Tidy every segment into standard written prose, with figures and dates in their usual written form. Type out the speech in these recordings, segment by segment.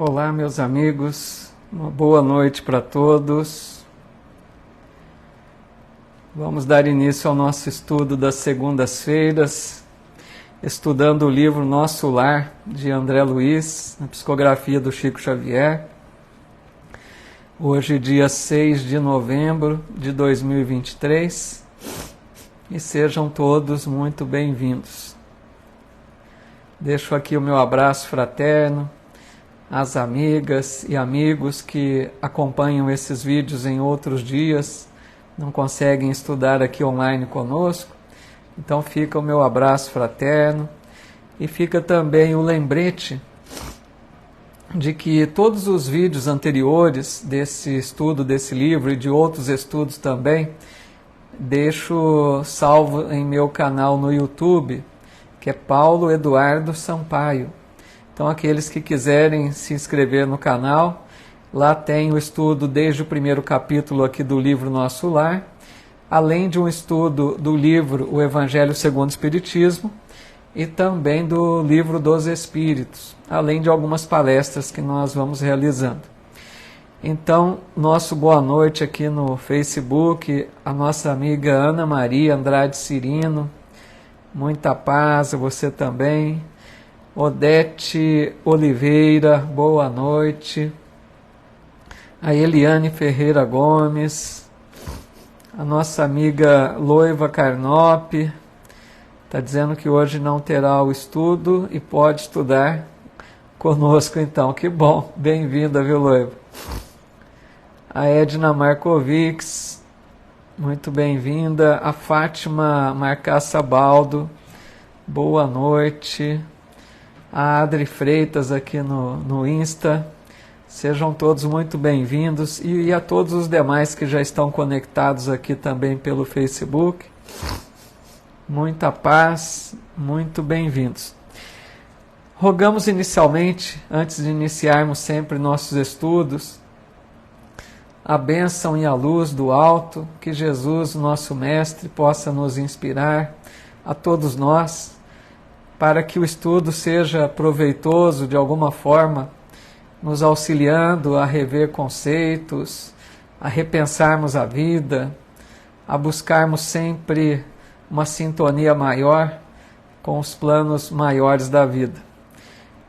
Olá, meus amigos, uma boa noite para todos. Vamos dar início ao nosso estudo das segundas-feiras, estudando o livro Nosso Lar, de André Luiz, na psicografia do Chico Xavier. Hoje, dia 6 de novembro de 2023, e sejam todos muito bem-vindos. Deixo aqui o meu abraço fraterno às amigas e amigos que acompanham esses vídeos em outros dias, não conseguem estudar aqui online conosco. Então fica o meu abraço fraterno e fica também o lembrete de que todos os vídeos anteriores desse estudo, desse livro e de outros estudos também, deixo salvo em meu canal no YouTube, que é Paulo Eduardo Sampaio. Então, aqueles que quiserem se inscrever no canal, lá tem o estudo desde o primeiro capítulo aqui do livro Nosso Lar, além de um estudo do livro O Evangelho segundo o Espiritismo e também do livro dos Espíritos, além de algumas palestras que nós vamos realizando. Então, nosso boa noite aqui no Facebook, a nossa amiga Ana Maria Andrade Cirino, muita paz, você também. Odete Oliveira, boa noite. A Eliane Ferreira Gomes, a nossa amiga Loiva Carnop, está dizendo que hoje não terá o estudo e pode estudar conosco então. Que bom, bem-vinda, viu, Loiva? A Edna Markovics, muito bem-vinda. A Fátima Marcaça Baldo, boa noite. A Adri Freitas aqui no Insta, sejam todos muito bem-vindos e a todos os demais que já estão conectados aqui também pelo Facebook, muita paz, muito bem-vindos. Rogamos inicialmente, antes de iniciarmos sempre nossos estudos, a bênção e a luz do alto, que Jesus, nosso Mestre, possa nos inspirar a todos nós, para que o estudo seja proveitoso de alguma forma, nos auxiliando a rever conceitos, a repensarmos a vida, a buscarmos sempre uma sintonia maior com os planos maiores da vida.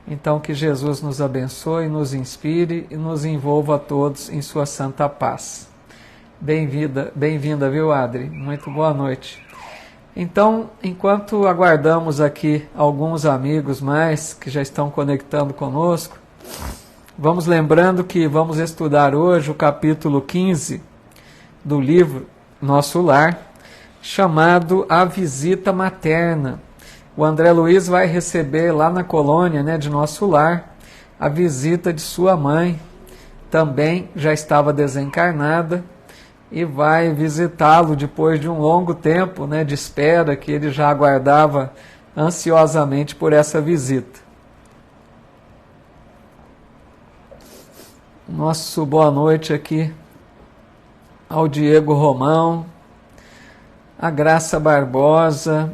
Então que Jesus nos abençoe, nos inspire e nos envolva a todos em sua santa paz. Bem-vinda, viu, Adri? Muito boa noite. Então, enquanto aguardamos aqui alguns amigos mais que já estão conectando conosco, vamos lembrando que vamos estudar hoje o capítulo 15 do livro Nosso Lar, chamado A Visita Materna. O André Luiz vai receber lá na colônia, de Nosso Lar, a visita de sua mãe, também já estava desencarnada, e vai visitá-lo depois de um longo tempo de espera que ele já aguardava ansiosamente por essa visita. Nosso boa noite aqui ao Diego Romão, a Graça Barbosa,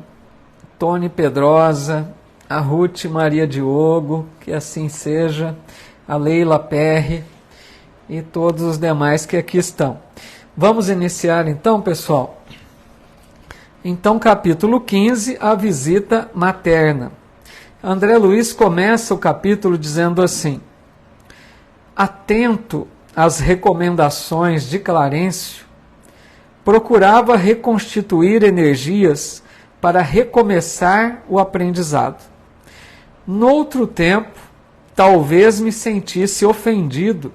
Tony Pedrosa, a Ruth Maria Diogo, que assim seja, a Leila Perry e todos os demais que aqui estão. Vamos iniciar então, pessoal? Então, capítulo 15, a visita materna. André Luiz começa o capítulo dizendo assim: atento às recomendações de Clarencio, procurava reconstituir energias para recomeçar o aprendizado. Noutro tempo, talvez me sentisse ofendido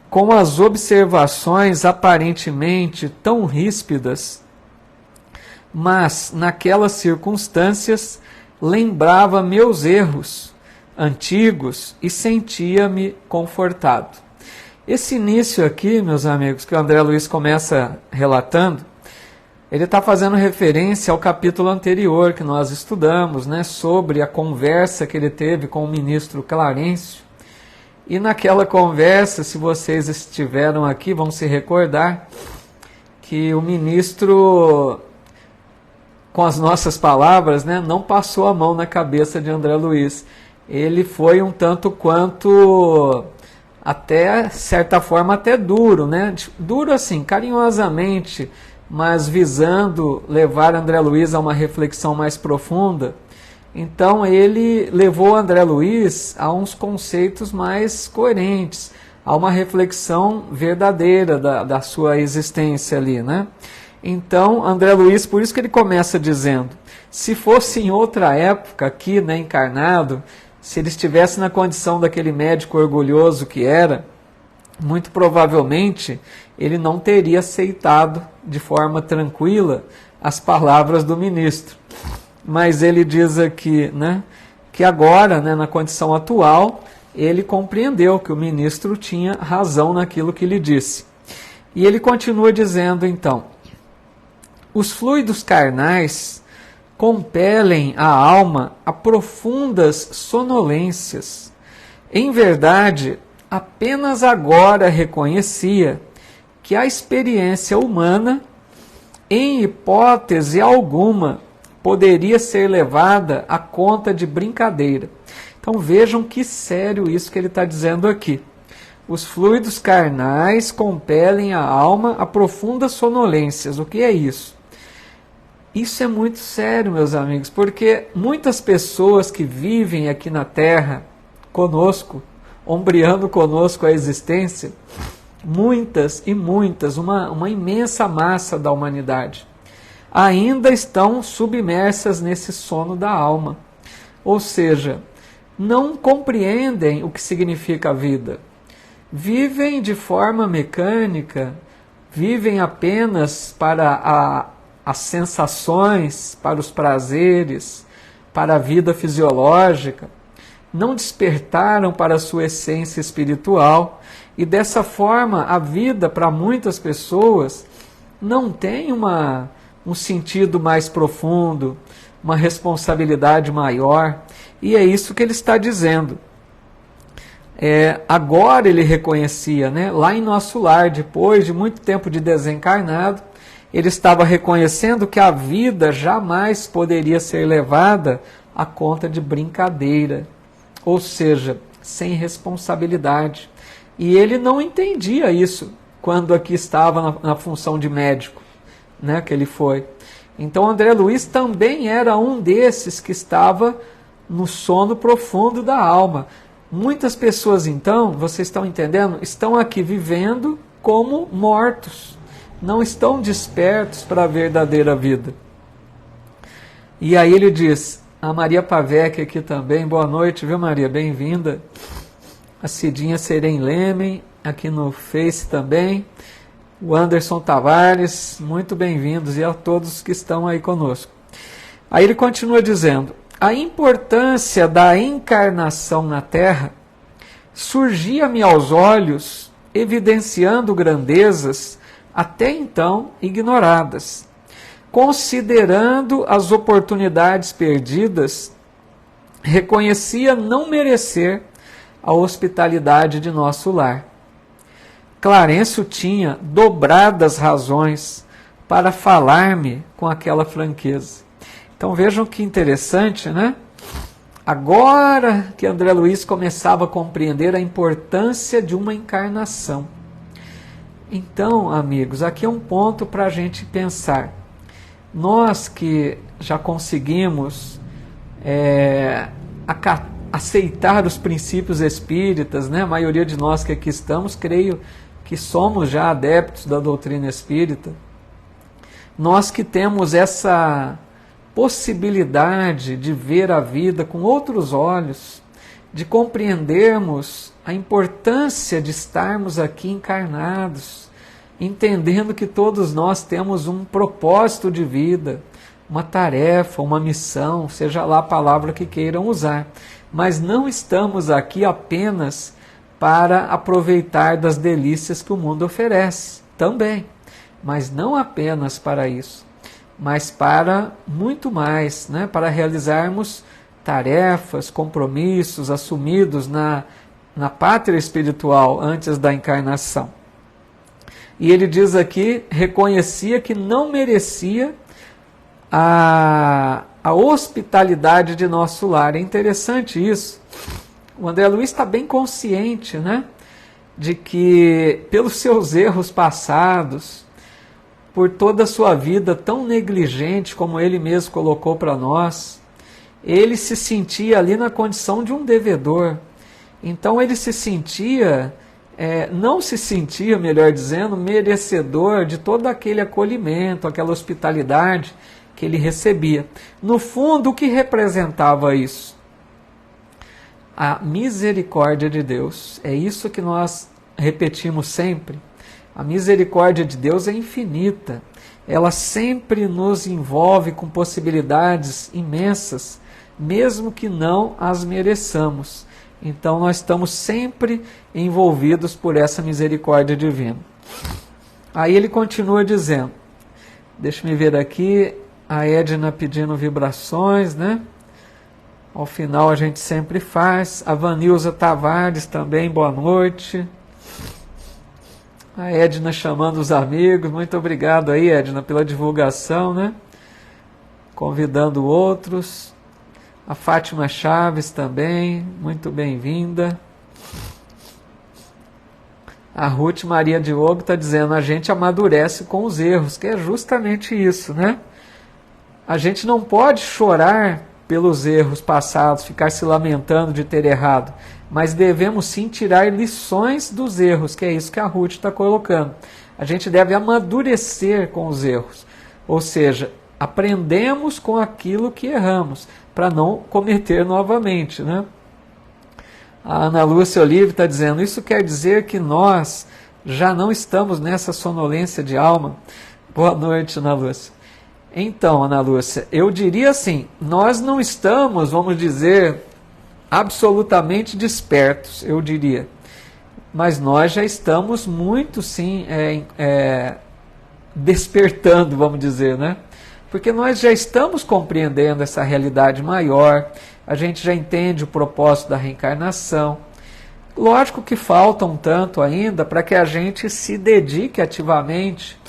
com as observações aparentemente tão ríspidas, mas naquelas circunstâncias lembrava meus erros antigos e sentia-me confortado. Esse início aqui, meus amigos, que o André Luiz começa relatando, ele está fazendo referência ao capítulo anterior que nós estudamos, sobre a conversa que ele teve com o ministro Clarencio. E naquela conversa, se vocês estiveram aqui, vão se recordar que o ministro, com as nossas palavras, não passou a mão na cabeça de André Luiz. ele foi um tanto quanto, até certa forma, até duro, né? Duro assim, carinhosamente, mas visando levar André Luiz a uma reflexão mais profunda. Então ele levou André Luiz a uns conceitos mais coerentes, a uma reflexão verdadeira da sua existência ali, né? Então André Luiz, por isso que ele começa dizendo, se fosse em outra época aqui, né, encarnado, se ele estivesse na condição daquele médico orgulhoso que era, muito provavelmente ele não teria aceitado de forma tranquila as palavras do ministro. Mas ele diz aqui, né, que agora, né, na condição atual, ele compreendeu que o ministro tinha razão naquilo que lhe disse. E ele continua dizendo então, os fluidos carnais compelem a alma a profundas sonolências. Em verdade, apenas agora reconhecia que a experiência humana, em hipótese alguma, poderia ser levada à conta de brincadeira. Então vejam que sério isso que ele está dizendo aqui. Os fluidos carnais compelem a alma a profundas sonolências. O que é isso? Isso é muito sério, meus amigos, porque muitas pessoas que vivem aqui na Terra conosco, ombreando conosco a existência, muitas e muitas, uma imensa massa da humanidade, ainda estão submersas nesse sono da alma. Ou seja, não compreendem o que significa a vida. Vivem de forma mecânica, vivem apenas para as sensações, para os prazeres, para a vida fisiológica. Não despertaram para a sua essência espiritual e dessa forma a vida para muitas pessoas não tem um sentido mais profundo, uma responsabilidade maior, e é isso que ele está dizendo. Agora ele reconhecia, né, lá em nosso lar, depois de muito tempo de desencarnado, ele estava reconhecendo que a vida jamais poderia ser levada à conta de brincadeira, ou seja, sem responsabilidade. E ele não entendia isso quando aqui estava na função de médico, né, que ele foi. Então André Luiz também era um desses que estava no sono profundo da alma. Muitas pessoas, então, vocês estão entendendo, estão aqui vivendo como mortos, não estão despertos para a verdadeira vida. E aí ele diz, a Maria Pavec aqui também, boa noite, viu Maria, bem-vinda. A Cidinha Serem Lemen, aqui no Face também. O Anderson Tavares, muito bem-vindos, e a todos que estão aí conosco. Aí ele continua dizendo, a importância da encarnação na Terra surgia-me aos olhos, evidenciando grandezas até então ignoradas. Considerando as oportunidades perdidas, reconhecia não merecer a hospitalidade de nosso lar. Clarencio tinha dobradas razões para falar-me com aquela franqueza. Então vejam que interessante, né? Agora que André Luiz começava a compreender a importância de uma encarnação. Então, amigos, aqui é um ponto para a gente pensar. Nós que já conseguimos aceitar os princípios espíritas, né? A maioria de nós que aqui estamos, creio que somos já adeptos da doutrina espírita. Nós que temos essa possibilidade de ver a vida com outros olhos, de compreendermos a importância de estarmos aqui encarnados, entendendo que todos nós temos um propósito de vida, uma tarefa, uma missão, seja lá a palavra que queiram usar. Mas não estamos aqui apenas para aproveitar das delícias que o mundo oferece, também, mas não apenas para isso, mas para muito mais, né? Para realizarmos tarefas, compromissos assumidos na pátria espiritual antes da encarnação. E ele diz aqui, reconhecia que não merecia a a hospitalidade de nosso lar. É interessante isso. O André Luiz está bem consciente, né, de que pelos seus erros passados, por toda a sua vida tão negligente, como ele mesmo colocou para nós, ele se sentia ali na condição de um devedor. Então ele se sentia, não se sentia, melhor dizendo, merecedor de todo aquele acolhimento, aquela hospitalidade que ele recebia. No fundo, o que representava isso? A misericórdia de Deus. É isso que nós repetimos sempre. A misericórdia de Deus é infinita. Ela sempre nos envolve com possibilidades imensas, mesmo que não as mereçamos. Então nós estamos sempre envolvidos por essa misericórdia divina. Aí ele continua dizendo, deixa-me ver aqui, a Edna pedindo vibrações, né? Ao final a gente sempre faz. A Vanilza Tavares também, boa noite. A Edna chamando os amigos, muito obrigado aí, Edna, pela divulgação, né? Convidando outros. A Fátima Chaves também, muito bem-vinda. A Ruth Maria Diogo está dizendo, a gente amadurece com os erros, que é justamente isso, né? A gente não pode chorar pelos erros passados, ficar se lamentando de ter errado, mas devemos sim tirar lições dos erros, que é isso que a Ruth está colocando. A gente deve amadurecer com os erros, ou seja, aprendemos com aquilo que erramos, para não cometer novamente, né? A Ana Lúcia Olive está dizendo, isso quer dizer que nós já não estamos nessa sonolência de alma? Boa noite, Ana Lúcia. Então, Ana Lúcia, eu diria assim, nós não estamos, vamos dizer, absolutamente despertos, eu diria. Mas nós já estamos muito, sim, despertando, vamos dizer, né? Porque nós já estamos compreendendo essa realidade maior, a gente já entende o propósito da reencarnação. Lógico que falta um tanto ainda para que a gente se dedique ativamente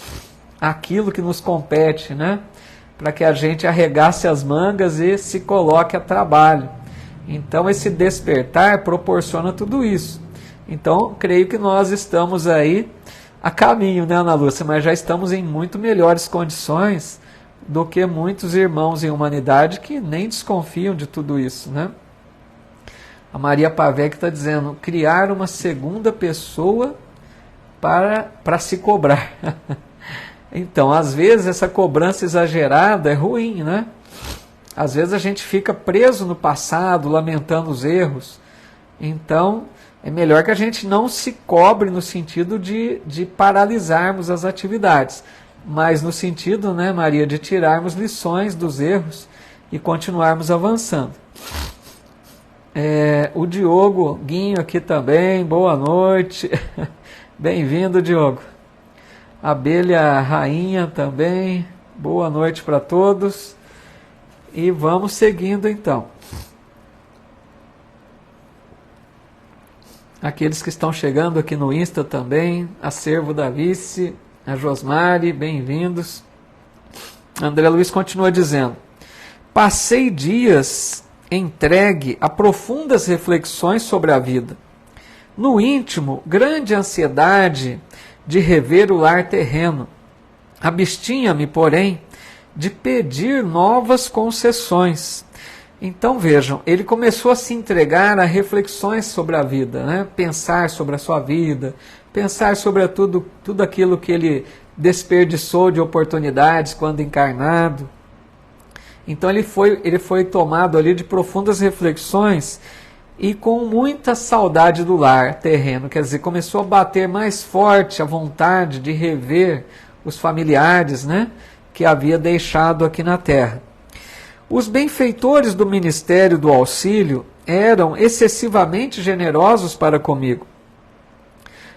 àquilo que nos compete, né? Para que a gente arregace as mangas e se coloque a trabalho. Então esse despertar proporciona tudo isso. Então creio que nós estamos aí a caminho, né, Ana Lúcia? Mas já estamos em muito melhores condições do que muitos irmãos em humanidade que nem desconfiam de tudo isso, né? A Maria Pavec está dizendo, criar uma segunda pessoa para se cobrar. Então, às vezes, essa cobrança exagerada é ruim, né? Às vezes a gente fica preso no passado, lamentando os erros. Então, é melhor que a gente não se cobre no sentido de paralisarmos as atividades, mas no sentido, né, Maria, de tirarmos lições dos erros e continuarmos avançando. O Diogo Guinho aqui também, boa noite. Bem-vindo, Diogo. Abelha Rainha também, boa noite para todos. E vamos seguindo então. Aqueles que estão chegando aqui no Insta também, Acervo da Vice, a Josmari, bem-vindos. André Luiz continua dizendo, passei dias entregue a profundas reflexões sobre a vida. No íntimo, grande ansiedade de rever o lar terreno. Abstinha-me, porém, de pedir novas concessões. Então vejam, ele começou a se entregar a reflexões sobre a vida, né? Pensar sobre a sua vida, pensar sobre tudo aquilo que ele desperdiçou de oportunidades quando encarnado. Então ele foi tomado ali de profundas reflexões e com muita saudade do lar terreno, quer dizer, começou a bater mais forte a vontade de rever os familiares, né, que havia deixado aqui na terra. Os benfeitores do Ministério do Auxílio eram excessivamente generosos para comigo.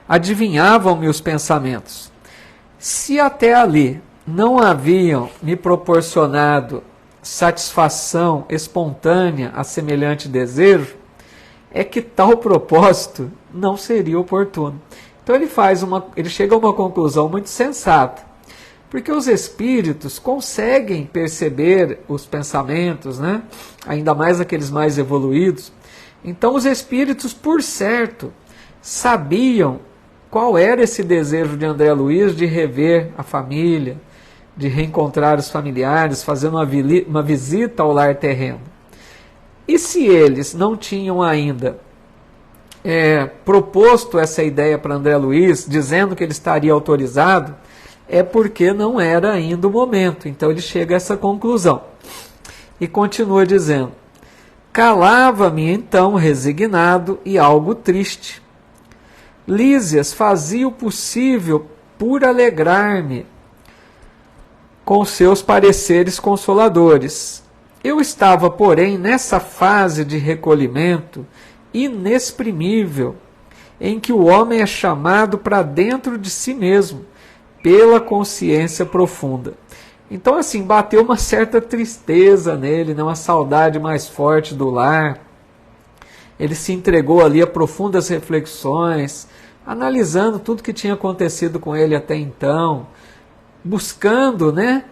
Adivinhavam-me os pensamentos. Se até ali não haviam me proporcionado satisfação espontânea a semelhante desejo, é que tal propósito não seria oportuno. Então ele chega a uma conclusão muito sensata. Porque os espíritos conseguem perceber os pensamentos, né? Ainda mais aqueles mais evoluídos. Então os espíritos, por certo, sabiam qual era esse desejo de André Luiz de rever a família, de reencontrar os familiares, fazendo uma visita ao lar terreno. E se eles não tinham ainda proposto essa ideia para André Luiz, dizendo que ele estaria autorizado, é porque não era ainda o momento. Então ele chega a essa conclusão. E continua dizendo: calava-me então resignado e algo triste. Lísias fazia o possível por alegrar-me com seus pareceres consoladores. Eu estava, porém, nessa fase de recolhimento inexprimível, em que o homem é chamado para dentro de si mesmo, pela consciência profunda. Então, assim, bateu uma certa tristeza nele, né? Uma saudade mais forte do lar. Ele se entregou ali a profundas reflexões, analisando tudo que tinha acontecido com ele até então, buscando, né,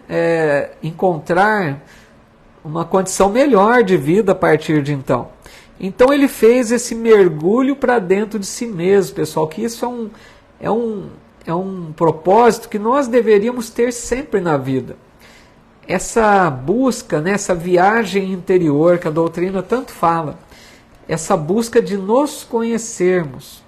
encontrar uma condição melhor de vida a partir de então. Então ele fez esse mergulho para dentro de si mesmo, pessoal, que isso é um propósito que nós deveríamos ter sempre na vida. Essa busca, né, essa viagem interior que a doutrina tanto fala, essa busca de nos conhecermos.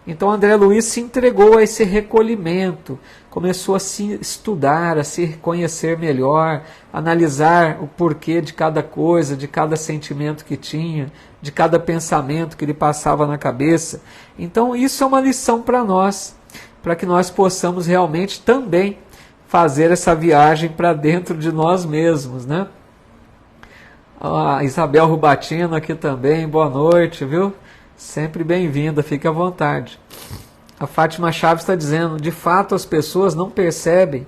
Então André Luiz se entregou a esse recolhimento, começou a se estudar, a se conhecer melhor, analisar o porquê de cada coisa, de cada sentimento que tinha, de cada pensamento que lhe passava na cabeça. Então isso é uma lição para nós, para que nós possamos realmente também fazer essa viagem para dentro de nós mesmos, né? A Isabel Rubatino aqui também, boa noite, viu? Sempre bem-vinda, fique à vontade. A Fátima Chaves está dizendo: de fato as pessoas não percebem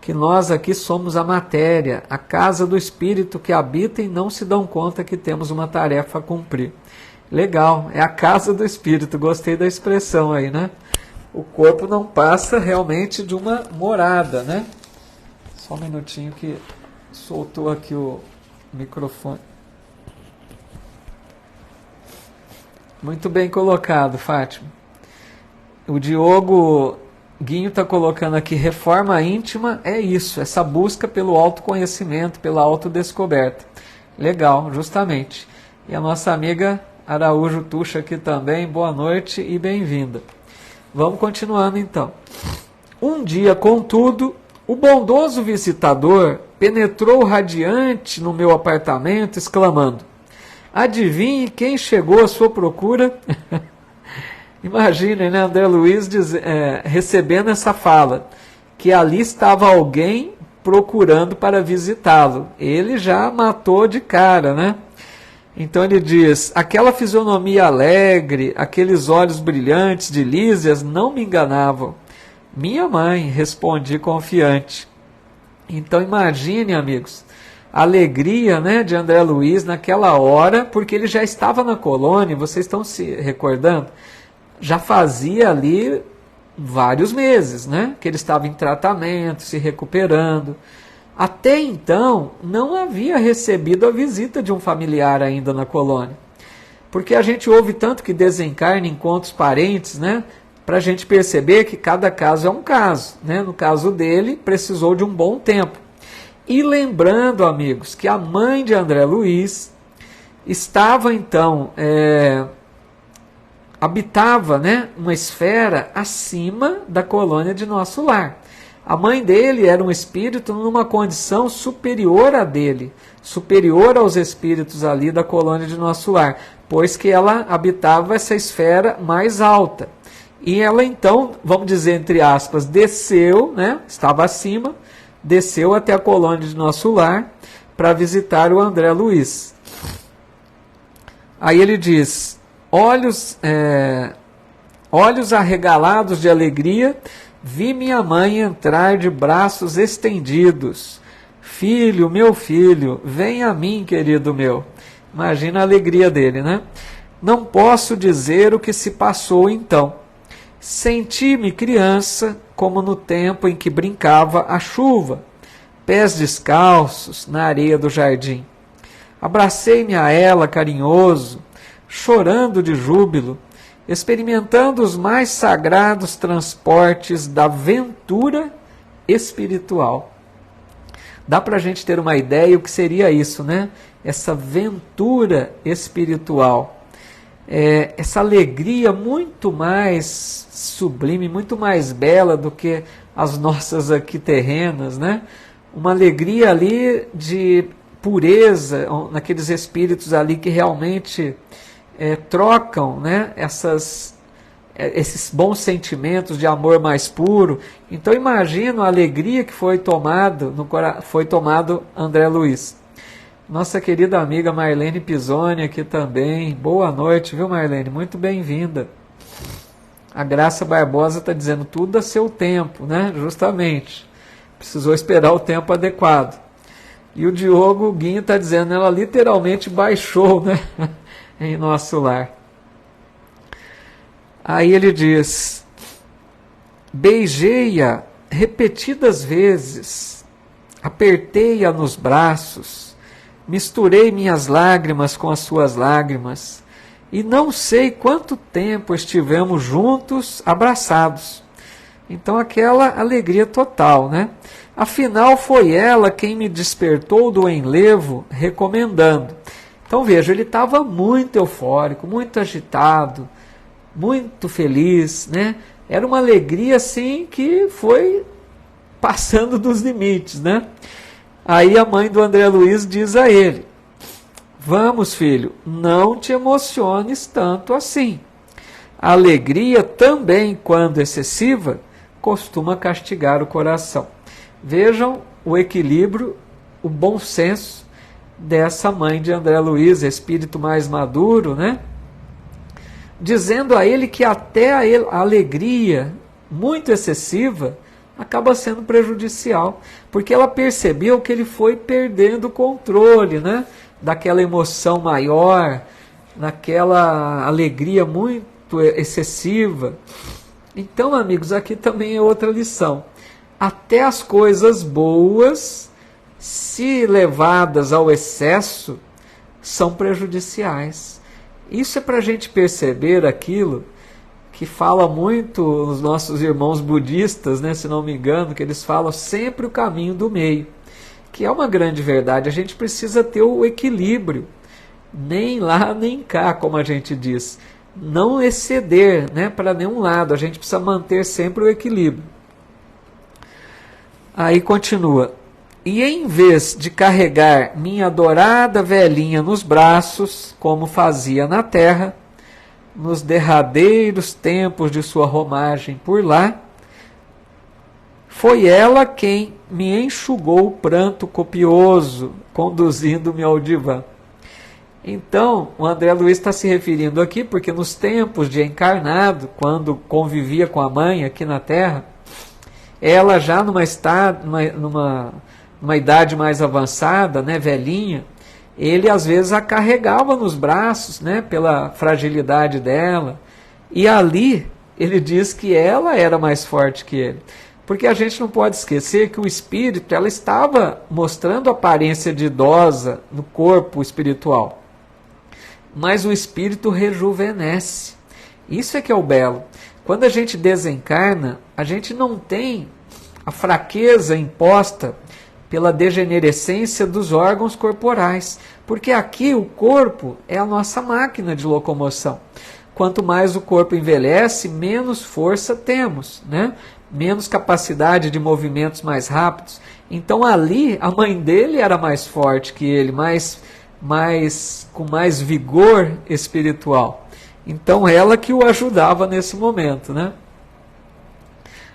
que nós aqui somos a matéria, a casa do espírito que habita e não se dão conta que temos uma tarefa a cumprir. Legal, é a casa do espírito, gostei da expressão aí, né? O corpo não passa realmente de uma morada, né? Só um minutinho que soltou aqui o microfone. Muito bem colocado, Fátima. O Diogo Guinho está colocando aqui: reforma íntima é isso, essa busca pelo autoconhecimento, pela autodescoberta. Legal, justamente. E a nossa amiga Araújo Tuxa aqui também, boa noite e bem-vinda. Vamos continuando então. Um dia, contudo, o bondoso visitador penetrou radiante no meu apartamento, exclamando: adivinhe quem chegou à sua procura? Imaginem, né, André Luiz recebendo essa fala, que ali estava alguém procurando para visitá-lo. Ele já matou de cara, né? Então ele diz: aquela fisionomia alegre, aqueles olhos brilhantes de Lísias não me enganavam. Minha mãe, respondi confiante. Então imagine, amigos, a alegria, né, de André Luiz naquela hora, porque ele já estava na colônia, vocês estão se recordando? Já fazia ali vários meses, né, que ele estava em tratamento, se recuperando. Até então, não havia recebido a visita de um familiar ainda na colônia. Porque a gente ouve tanto que desencarna, encontra os parentes, né, para a gente perceber que cada caso é um caso, né? No caso dele, precisou de um bom tempo. E lembrando, amigos, que a mãe de André Luiz estava então, habitava, né, uma esfera acima da colônia de Nosso Lar. A mãe dele era um espírito numa condição superior a dele, superior aos espíritos ali da colônia de Nosso Lar, pois que ela habitava essa esfera mais alta. E ela então, vamos dizer entre aspas, desceu, né, estava acima, desceu até a colônia de Nosso Lar para visitar o André Luiz. Aí ele diz: olhos arregalados de alegria, vi minha mãe entrar de braços estendidos. Filho, meu filho, vem a mim, querido meu. Imagina a alegria dele, né? Não posso dizer o que se passou então. Senti-me criança como no tempo em que brincava à chuva, pés descalços na areia do jardim. Abracei-me a ela carinhoso, chorando de júbilo, experimentando os mais sagrados transportes da ventura espiritual. Dá para a gente ter uma ideia o que seria isso, né? Essa ventura espiritual. Essa alegria muito mais sublime, muito mais bela do que as nossas aqui terrenas, né? Uma alegria ali de pureza, naqueles espíritos ali que realmente trocam, né? Esses bons sentimentos de amor mais puro. Então imagina a alegria que foi tomado André Luiz. Nossa querida amiga Marlene Pisoni aqui também. Boa noite, viu, Marlene? Muito bem-vinda. A Graça Barbosa está dizendo tudo a seu tempo, né? Justamente. Precisou esperar o tempo adequado. E o Diogo Guinho está dizendo, ela literalmente baixou, né? Em nosso lar. Aí ele diz, beijei-a repetidas vezes, apertei-a nos braços, misturei minhas lágrimas com as suas lágrimas, e não sei quanto tempo estivemos juntos, abraçados. Então aquela alegria total, né? Afinal foi ela quem me despertou do enlevo, recomendando. Então veja, ele estava muito eufórico, muito agitado, muito feliz, né? Era uma alegria assim que foi passando dos limites, né? Aí a mãe do André Luiz diz a ele, vamos filho, não te emociones tanto assim. A alegria também, quando excessiva, costuma castigar o coração. Vejam o equilíbrio, o bom senso dessa mãe de André Luiz, espírito mais maduro, né? Dizendo a ele que até a alegria muito excessiva acaba sendo prejudicial, porque ela percebeu que ele foi perdendo o controle, né? Daquela emoção maior, naquela alegria muito excessiva. Então, amigos, aqui também é outra lição. Até as coisas boas, se levadas ao excesso, são prejudiciais. Isso é para a gente perceber aquilo que fala muito os nossos irmãos budistas, né, se não me engano, que eles falam sempre o caminho do meio, que é uma grande verdade. A gente precisa ter o equilíbrio, nem lá nem cá, como a gente diz. Não exceder, né, para nenhum lado, a gente precisa manter sempre o equilíbrio. Aí continua, e em vez de carregar minha adorada velhinha nos braços, como fazia na terra, nos derradeiros tempos de sua romagem por lá, foi ela quem me enxugou o pranto copioso, conduzindo-me ao divã. Então, o André Luiz está se referindo aqui, porque nos tempos de encarnado, quando convivia com a mãe aqui na Terra, ela já numa idade mais avançada, né, velhinha, ele às vezes a carregava nos braços, né, pela fragilidade dela, e ali ele diz que ela era mais forte que ele. Porque a gente não pode esquecer que o espírito, ela estava mostrando aparência de idosa no corpo espiritual. Mas o espírito rejuvenesce. Isso é que é o belo. Quando a gente desencarna, a gente não tem a fraqueza imposta pela degenerescência dos órgãos corporais. Porque aqui o corpo é a nossa máquina de locomoção. Quanto mais o corpo envelhece, menos força temos, né? Menos capacidade de movimentos mais rápidos. Então ali a mãe dele era mais forte que ele, com mais vigor espiritual. Então ela que o ajudava nesse momento, né?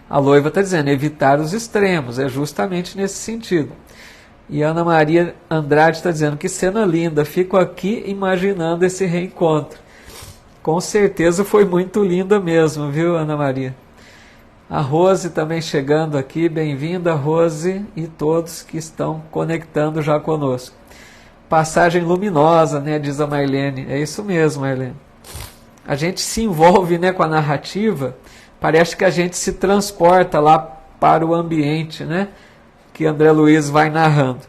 A Loiva está dizendo, evitar os extremos, é justamente nesse sentido. E Ana Maria Andrade está dizendo, que cena linda, fico aqui imaginando esse reencontro. Com certeza foi muito linda mesmo, viu, Ana Maria? A Rose também chegando aqui, bem-vinda, Rose, e todos que estão conectando já conosco. Passagem luminosa, né, diz a Marlene. É isso mesmo, Marlene. A gente se envolve, né, com a narrativa Parece que a gente se transporta lá para o ambiente, né? Que André Luiz vai narrando.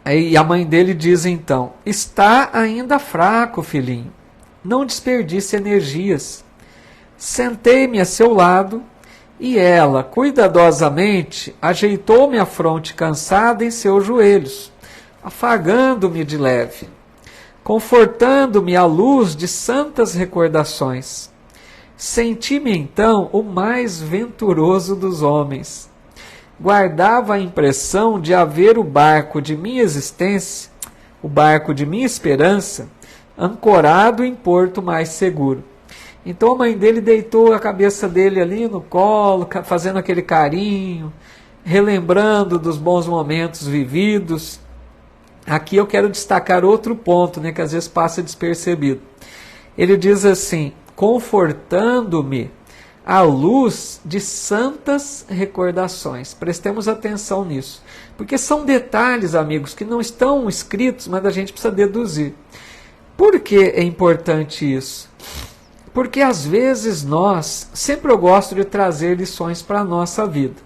E a mãe dele diz então: está ainda fraco, filhinho. Não desperdice energias. Sentei-me a seu lado e ela, cuidadosamente, ajeitou-me a fronte cansada em seus joelhos, afagando-me de leve, confortando-me à luz de santas recordações. Senti-me então o mais venturoso dos homens. Guardava a impressão de haver o barco de minha existência, o barco de minha esperança, ancorado em porto mais seguro. Então a mãe dele deitou a cabeça dele ali no colo, fazendo aquele carinho, relembrando dos bons momentos vividos. Aqui eu quero destacar outro ponto, né, que às vezes passa despercebido. Ele diz assim: confortando-me à luz de santas recordações. Prestemos atenção nisso, porque são detalhes, amigos, que não estão escritos, mas a gente precisa deduzir. Por que é importante isso? Porque às vezes sempre eu gosto de trazer lições para a nossa vida.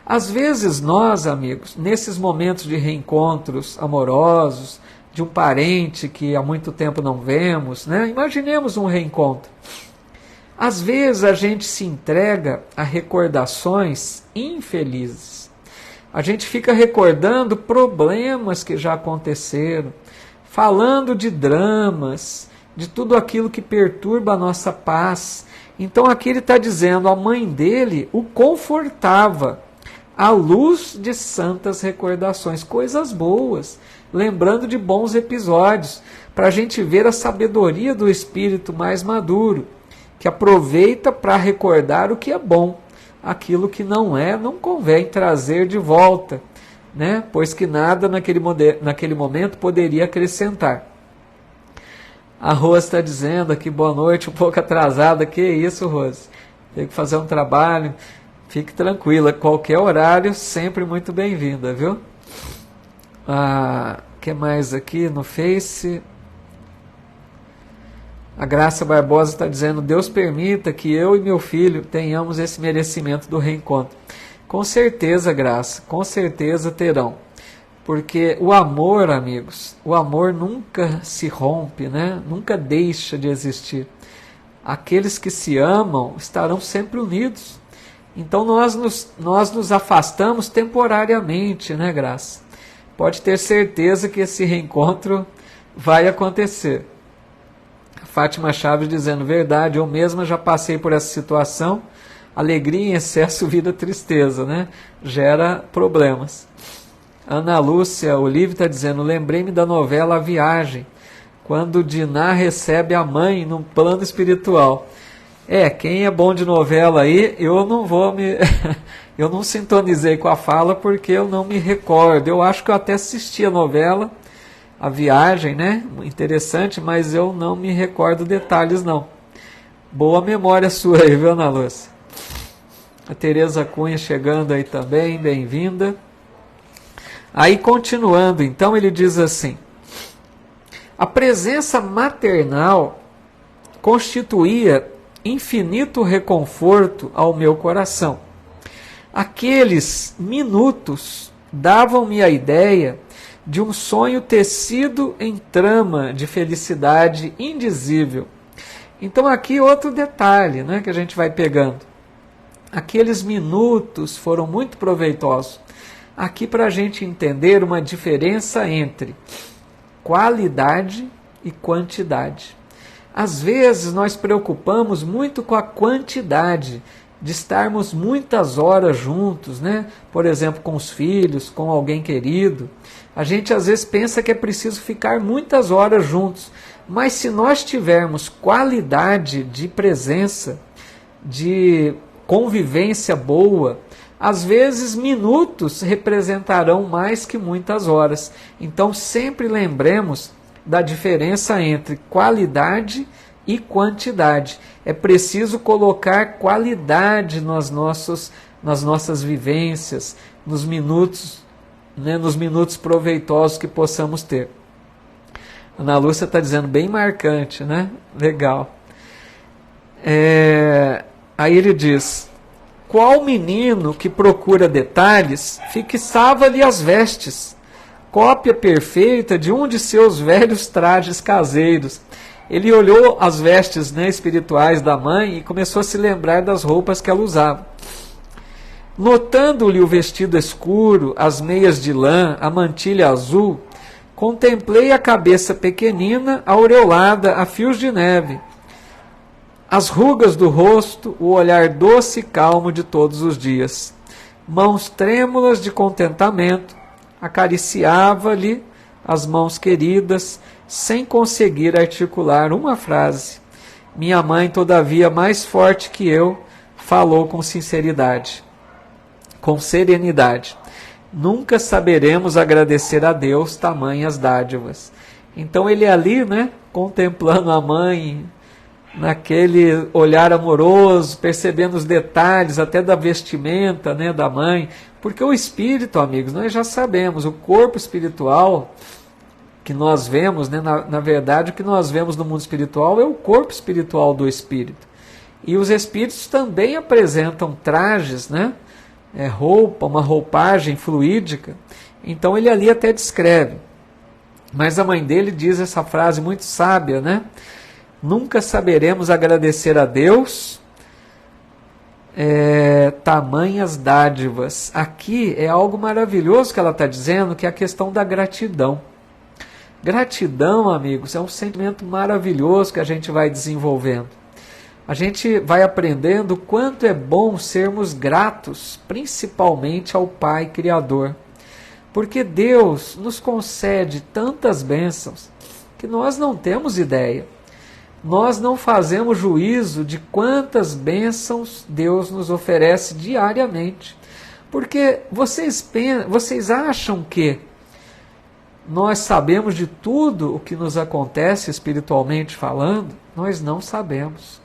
Às vezes nós, amigos, nesses momentos de reencontros amorosos, de um parente que há muito tempo não vemos, né? Imaginemos um reencontro. Às vezes a gente se entrega a recordações infelizes. A gente fica recordando problemas que já aconteceram, falando de dramas, de tudo aquilo que perturba a nossa paz. Então aqui ele está dizendo, a mãe dele o confortava à luz de santas recordações, coisas boas, lembrando de bons episódios, para a gente ver a sabedoria do espírito mais maduro, que aproveita para recordar o que é bom, aquilo que não é, não convém trazer de volta, né? Pois que nada naquele momento poderia acrescentar. A Rose está dizendo aqui, boa noite, um pouco atrasada. Que isso, Rose? Tem que fazer um trabalho. Fique tranquila, qualquer horário, sempre muito bem-vinda, viu? Que mais aqui no Face? A Graça Barbosa está dizendo, Deus permita que eu e meu filho tenhamos esse merecimento do reencontro. Com certeza, Graça, com certeza terão. Porque o amor, amigos, o amor nunca se rompe, né? Nunca deixa de existir. Aqueles que se amam estarão sempre unidos. Então nós nos afastamos temporariamente, né, Graça? Pode ter certeza que esse reencontro vai acontecer. A Fátima Chaves dizendo, verdade, eu mesma já passei por essa situação. Alegria em excesso vira tristeza, né? Gera problemas. Ana Lúcia Olive está dizendo, lembrei-me da novela A Viagem, quando Diná recebe a mãe num plano espiritual. Quem é bom de novela aí, eu não sintonizei com a fala porque eu não me recordo. Eu acho que eu até assisti a novela, A Viagem, né? Interessante, mas eu não me recordo detalhes, não. Boa memória sua aí, viu, Ana Lúcia? A Tereza Cunha chegando aí também, bem-vinda. Aí, continuando, então, ele diz assim, a presença maternal constituía infinito reconforto ao meu coração. Aqueles minutos davam-me a ideia de um sonho tecido em trama de felicidade indizível. Então, aqui outro detalhe, né, que a gente vai pegando. Aqueles minutos foram muito proveitosos. Aqui para a gente entender uma diferença entre qualidade e quantidade. Às vezes nós preocupamos muito com a quantidade, de estarmos muitas horas juntos, né? Por exemplo, com os filhos, com alguém querido. A gente às vezes pensa que é preciso ficar muitas horas juntos, mas se nós tivermos qualidade de presença, de convivência boa, às vezes minutos representarão mais que muitas horas. Então sempre lembremos da diferença entre qualidade e quantidade. É preciso colocar qualidade nas nossas vivências, nos minutos, né, nos minutos proveitosos que possamos ter. Ana Lúcia está dizendo bem marcante, né? Legal. Aí ele diz: qual menino que procura detalhes fixava-lhe as vestes, cópia perfeita de um de seus velhos trajes caseiros. Ele olhou as vestes, né, espirituais da mãe e começou a se lembrar das roupas que ela usava. Notando-lhe o vestido escuro, as meias de lã, a mantilha azul, contemplei a cabeça pequenina, aureolada a fios de neve, as rugas do rosto, o olhar doce e calmo de todos os dias. Mãos trêmulas de contentamento, acariciava-lhe as mãos queridas, sem conseguir articular uma frase. Minha mãe, todavia, mais forte que eu, falou com sinceridade, com serenidade. Nunca saberemos agradecer a Deus tamanhas dádivas. Então ele ali, né, contemplando a mãe, naquele olhar amoroso, percebendo os detalhes até da vestimenta, né, da mãe, porque o espírito, amigos, nós já sabemos, o corpo espiritual que nós vemos, né, na verdade o que nós vemos no mundo espiritual é o corpo espiritual do espírito. E os espíritos também apresentam trajes, né, roupa, uma roupagem fluídica. Então ele ali até descreve. Mas a mãe dele diz essa frase muito sábia, né? Nunca saberemos agradecer a Deus tamanhas dádivas. Aqui é algo maravilhoso que ela está dizendo, que é a questão da gratidão. Gratidão, amigos, é um sentimento maravilhoso que a gente vai desenvolvendo. A gente vai aprendendo o quanto é bom sermos gratos, principalmente ao Pai Criador. Porque Deus nos concede tantas bênçãos que nós não temos ideia. Nós não fazemos juízo de quantas bênçãos Deus nos oferece diariamente. Porque vocês acham que nós sabemos de tudo o que nos acontece espiritualmente falando? Nós não sabemos.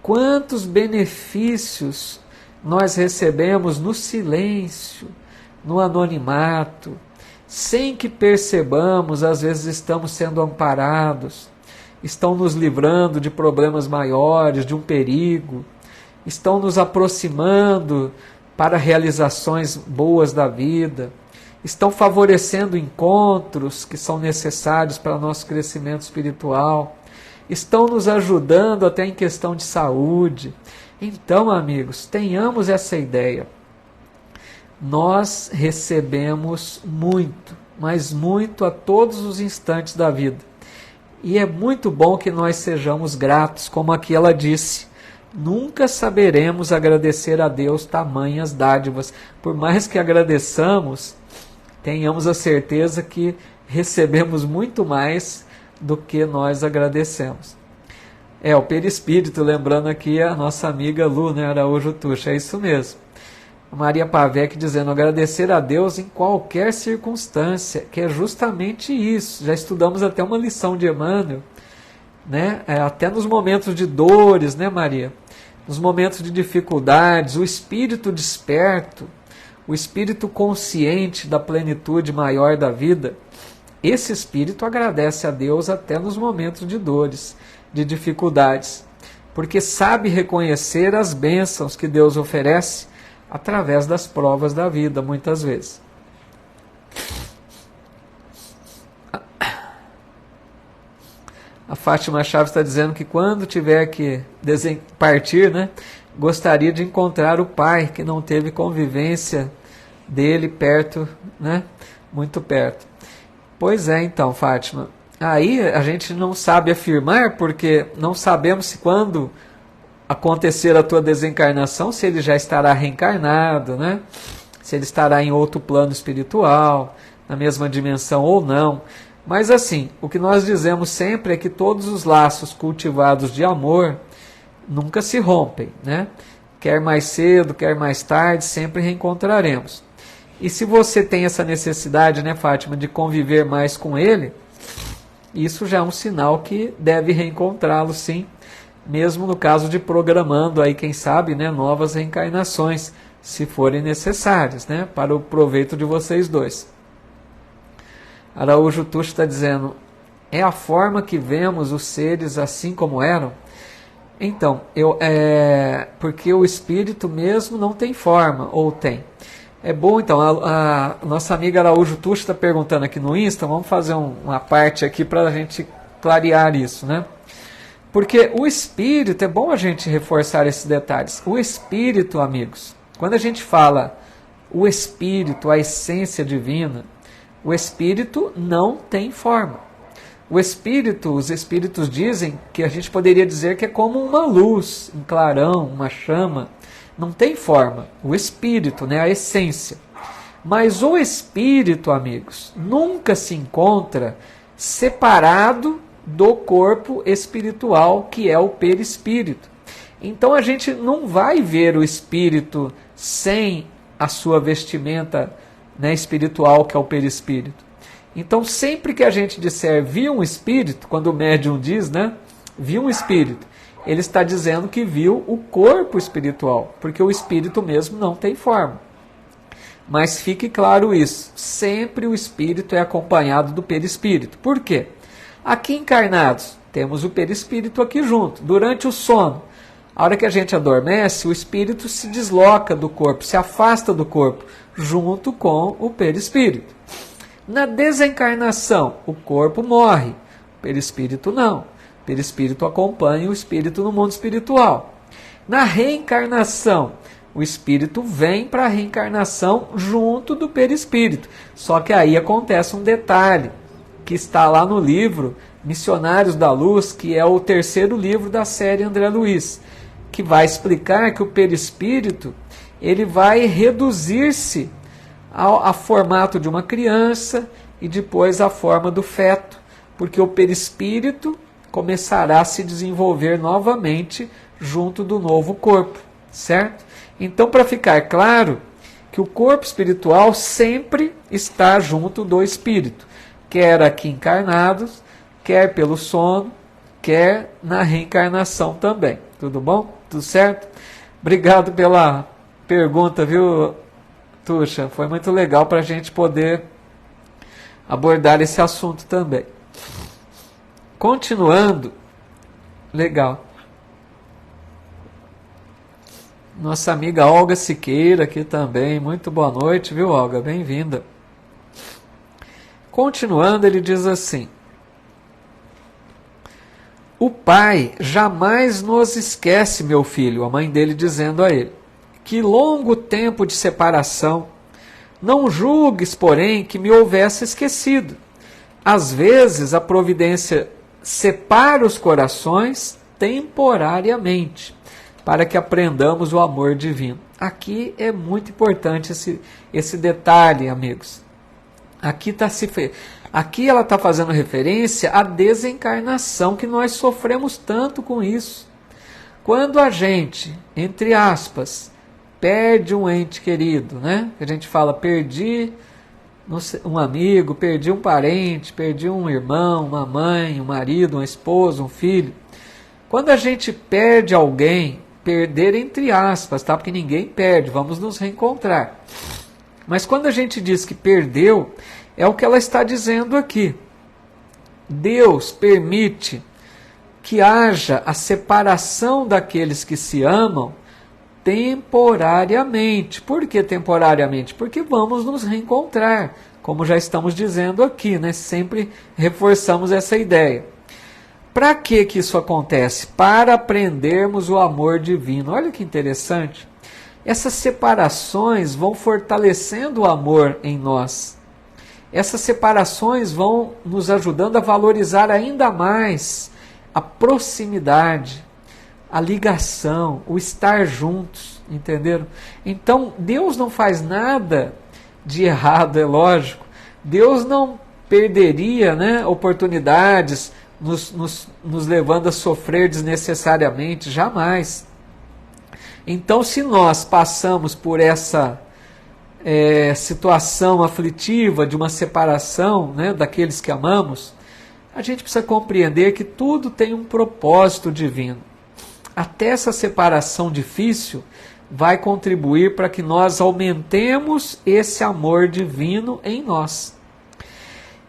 Quantos benefícios nós recebemos no silêncio, no anonimato, sem que percebamos, às vezes estamos sendo amparados, estão nos livrando de problemas maiores, de um perigo, estão nos aproximando para realizações boas da vida, estão favorecendo encontros que são necessários para nosso crescimento espiritual, estão nos ajudando até em questão de saúde. Então, amigos, tenhamos essa ideia. Nós recebemos muito, mas muito a todos os instantes da vida. E é muito bom que nós sejamos gratos, como aqui ela disse. Nunca saberemos agradecer a Deus tamanhas dádivas. Por mais que agradeçamos, tenhamos a certeza que recebemos muito mais do que nós agradecemos. O perispírito, lembrando aqui a nossa amiga Lu, né, Araújo Tuxa, é isso mesmo. Maria Pavec dizendo, agradecer a Deus em qualquer circunstância, que é justamente isso. Já estudamos até uma lição de Emmanuel, né, até nos momentos de dores, né, Maria? Nos momentos de dificuldades, o espírito desperto, o espírito consciente da plenitude maior da vida, esse espírito agradece a Deus até nos momentos de dores, de dificuldades, porque sabe reconhecer as bênçãos que Deus oferece através das provas da vida, muitas vezes. A Fátima Chaves está dizendo que quando tiver que partir, né, gostaria de encontrar o pai, que não teve convivência dele perto, né, muito perto. Pois é, então, Fátima. Aí a gente não sabe afirmar, porque não sabemos se quando acontecer a tua desencarnação, se ele já estará reencarnado, né? Se ele estará em outro plano espiritual, na mesma dimensão ou não. Mas assim, o que nós dizemos sempre é que todos os laços cultivados de amor nunca se rompem, né? Quer mais cedo, quer mais tarde, sempre reencontraremos. E se você tem essa necessidade, né, Fátima, de conviver mais com ele, isso já é um sinal que deve reencontrá-lo, sim, mesmo no caso de programando aí, quem sabe, né, novas reencarnações, se forem necessárias, né, para o proveito de vocês dois. Araújo Tuxo está dizendo, é a forma que vemos os seres assim como eram? Então, porque o espírito mesmo não tem forma, ou tem. É bom, então, a nossa amiga Araújo Tuxa está perguntando aqui no Insta, vamos fazer uma parte aqui para a gente clarear isso, né? Porque o espírito, é bom a gente reforçar esses detalhes. O espírito, amigos, quando a gente fala o espírito, a essência divina, o espírito não tem forma. O espírito, os espíritos dizem que a gente poderia dizer que é como uma luz, um clarão, uma chama. Não tem forma. O espírito, né, a essência. Mas o espírito, amigos, nunca se encontra separado do corpo espiritual, que é o perispírito. Então a gente não vai ver o espírito sem a sua vestimenta, né, espiritual, que é o perispírito. Então, sempre que a gente disser viu um espírito, quando o médium diz, né, viu um espírito, ele está dizendo que viu o corpo espiritual, porque o espírito mesmo não tem forma. Mas fique claro isso, sempre o espírito é acompanhado do perispírito. Por quê? Aqui encarnados, temos o perispírito aqui junto. Durante o sono, a hora que a gente adormece, o espírito se desloca do corpo, se afasta do corpo, junto com o perispírito. Na desencarnação, o corpo morre, o perispírito não. O perispírito acompanha o espírito no mundo espiritual. Na reencarnação, o espírito vem para a reencarnação junto do perispírito. Só que aí acontece um detalhe, que está lá no livro Missionários da Luz, que é o terceiro livro da série André Luiz, que vai explicar que o perispírito ele vai reduzir-se a formato de uma criança e depois a forma do feto, porque o perispírito começará a se desenvolver novamente junto do novo corpo, certo? Então, para ficar claro que o corpo espiritual sempre está junto do espírito, quer aqui encarnados, quer pelo sono, quer na reencarnação também. Tudo bom? Tudo certo? Obrigado pela pergunta, viu, Tuxa? Foi muito legal para a gente poder abordar esse assunto também. Continuando, legal. Nossa amiga Olga Siqueira aqui também. Muito boa noite, viu, Olga? Bem-vinda. Continuando, ele diz assim: o pai jamais nos esquece, meu filho, a mãe dele dizendo a ele, que longo tempo de separação, não julgues, porém, que me houvesse esquecido. Às vezes a providência separa os corações temporariamente, para que aprendamos o amor divino. Aqui é muito importante esse detalhe, amigos. Aqui ela está fazendo referência à desencarnação, que nós sofremos tanto com isso. Quando a gente, entre aspas, perde um ente querido, né? A gente fala, perdi um amigo, perdi um parente, perdi um irmão, uma mãe, um marido, uma esposa, um filho. Quando a gente perde alguém, perder entre aspas, tá? Porque ninguém perde, vamos nos reencontrar. Mas quando a gente diz que perdeu, é o que ela está dizendo aqui. Deus permite que haja a separação daqueles que se amam temporariamente. Por que temporariamente? Porque vamos nos reencontrar, como já estamos dizendo aqui, né? Sempre reforçamos essa ideia. Para que isso acontece? Para aprendermos o amor divino. Olha que interessante. Essas separações vão fortalecendo o amor em nós. Essas separações vão nos ajudando a valorizar ainda mais a proximidade, a ligação, o estar juntos, entenderam? Então, Deus não faz nada de errado, é lógico. Deus não perderia, né, oportunidades, nos levando a sofrer desnecessariamente, jamais. Então, se nós passamos por essa situação aflitiva de uma separação, né, daqueles que amamos, a gente precisa compreender que tudo tem um propósito divino. Até essa separação difícil vai contribuir para que nós aumentemos esse amor divino em nós.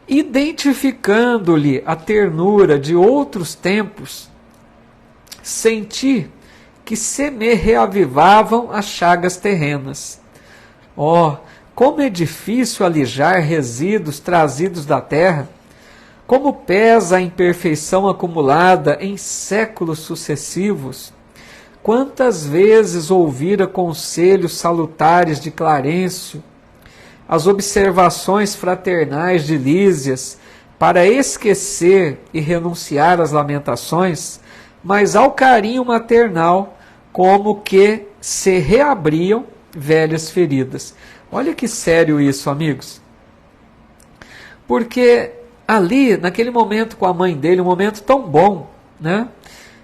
Identificando-lhe a ternura de outros tempos, senti que se me reavivavam as chagas terrenas. Oh, como é difícil alijar resíduos trazidos da terra! Como pesa a imperfeição acumulada em séculos sucessivos! Quantas vezes ouvira conselhos salutares de Clarencio, as observações fraternais de Lísias, para esquecer e renunciar às lamentações, mas ao carinho maternal, como que se reabriam velhas feridas. Olha que sério isso, amigos. Porque ali, naquele momento com a mãe dele, um momento tão bom, né?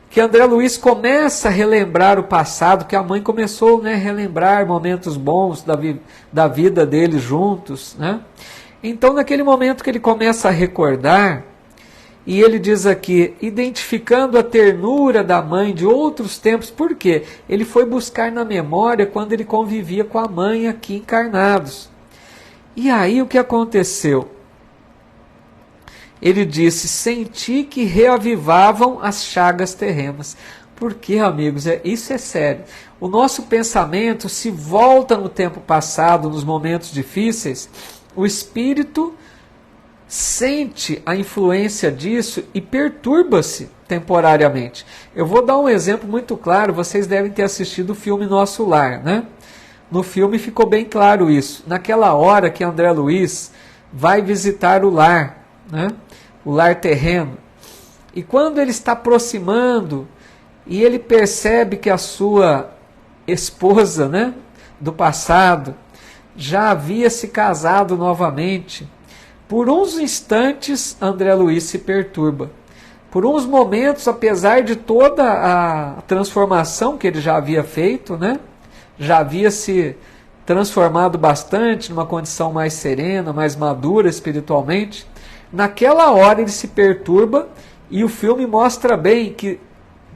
Que André Luiz começa a relembrar o passado, que a mãe começou, né, a relembrar momentos bons da vida deles juntos, né? Então, naquele momento que ele começa a recordar, e ele diz aqui, identificando a ternura da mãe de outros tempos, por quê? Ele foi buscar na memória quando ele convivia com a mãe aqui encarnados. E aí o que aconteceu? Ele disse, senti que reavivavam as chagas terrenas. Por quê, amigos? Isso é sério. O nosso pensamento se volta no tempo passado, nos momentos difíceis, o espírito sente a influência disso e perturba-se temporariamente. Eu vou dar um exemplo muito claro, vocês devem ter assistido o filme Nosso Lar, né? No filme ficou bem claro isso. Naquela hora que André Luiz vai visitar o lar, né? O lar terreno. E quando ele está aproximando e ele percebe que a sua esposa, né, do passado já havia se casado novamente, por uns instantes André Luiz se perturba. Por uns momentos, apesar de toda a transformação que ele já havia feito, né, já havia se transformado bastante numa condição mais serena, mais madura espiritualmente, naquela hora ele se perturba e o filme mostra bem que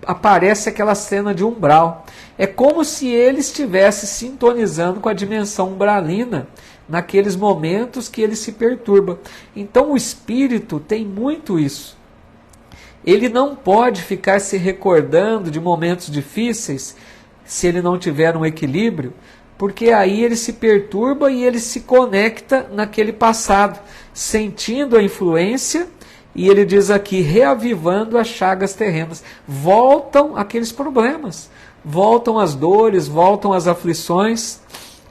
aparece aquela cena de umbral. É como se ele estivesse sintonizando com a dimensão umbralina naqueles momentos que ele se perturba. Então o espírito tem muito isso. Ele não pode ficar se recordando de momentos difíceis se ele não tiver um equilíbrio, porque aí ele se perturba e ele se conecta naquele passado, sentindo a influência, e ele diz aqui, reavivando as chagas terrenas. Voltam aqueles problemas, voltam as dores, voltam as aflições.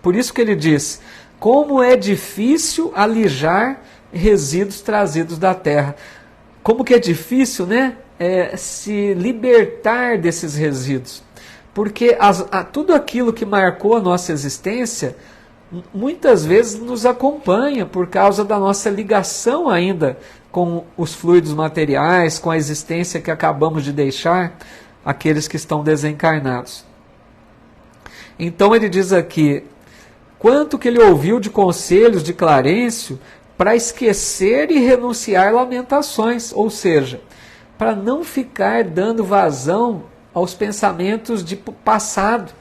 Por isso que ele diz, como é difícil alijar resíduos trazidos da terra. Como que é difícil, né? Se libertar desses resíduos. Porque tudo aquilo que marcou a nossa existência, muitas vezes nos acompanha por causa da nossa ligação ainda com os fluidos materiais, com a existência que acabamos de deixar, aqueles que estão desencarnados. Então ele diz aqui, quanto que ele ouviu de conselhos de Clarencio para esquecer e renunciar lamentações, ou seja, para não ficar dando vazão aos pensamentos de passado,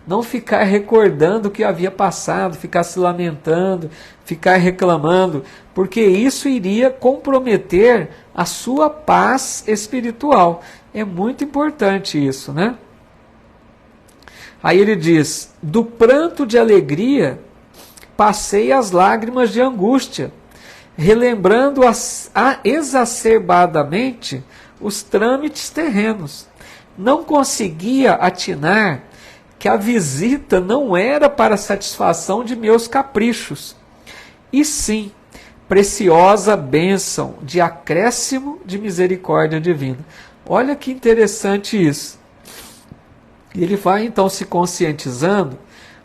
não ficar recordando o que havia passado, ficar se lamentando, ficar reclamando, porque isso iria comprometer a sua paz espiritual. É muito importante isso, né? Aí ele diz, do pranto de alegria passei as lágrimas de angústia, relembrando exacerbadamente os trâmites terrenos. Não conseguia atinar que a visita não era para satisfação de meus caprichos, e sim preciosa bênção de acréscimo de misericórdia divina. Olha que interessante isso. Ele vai então se conscientizando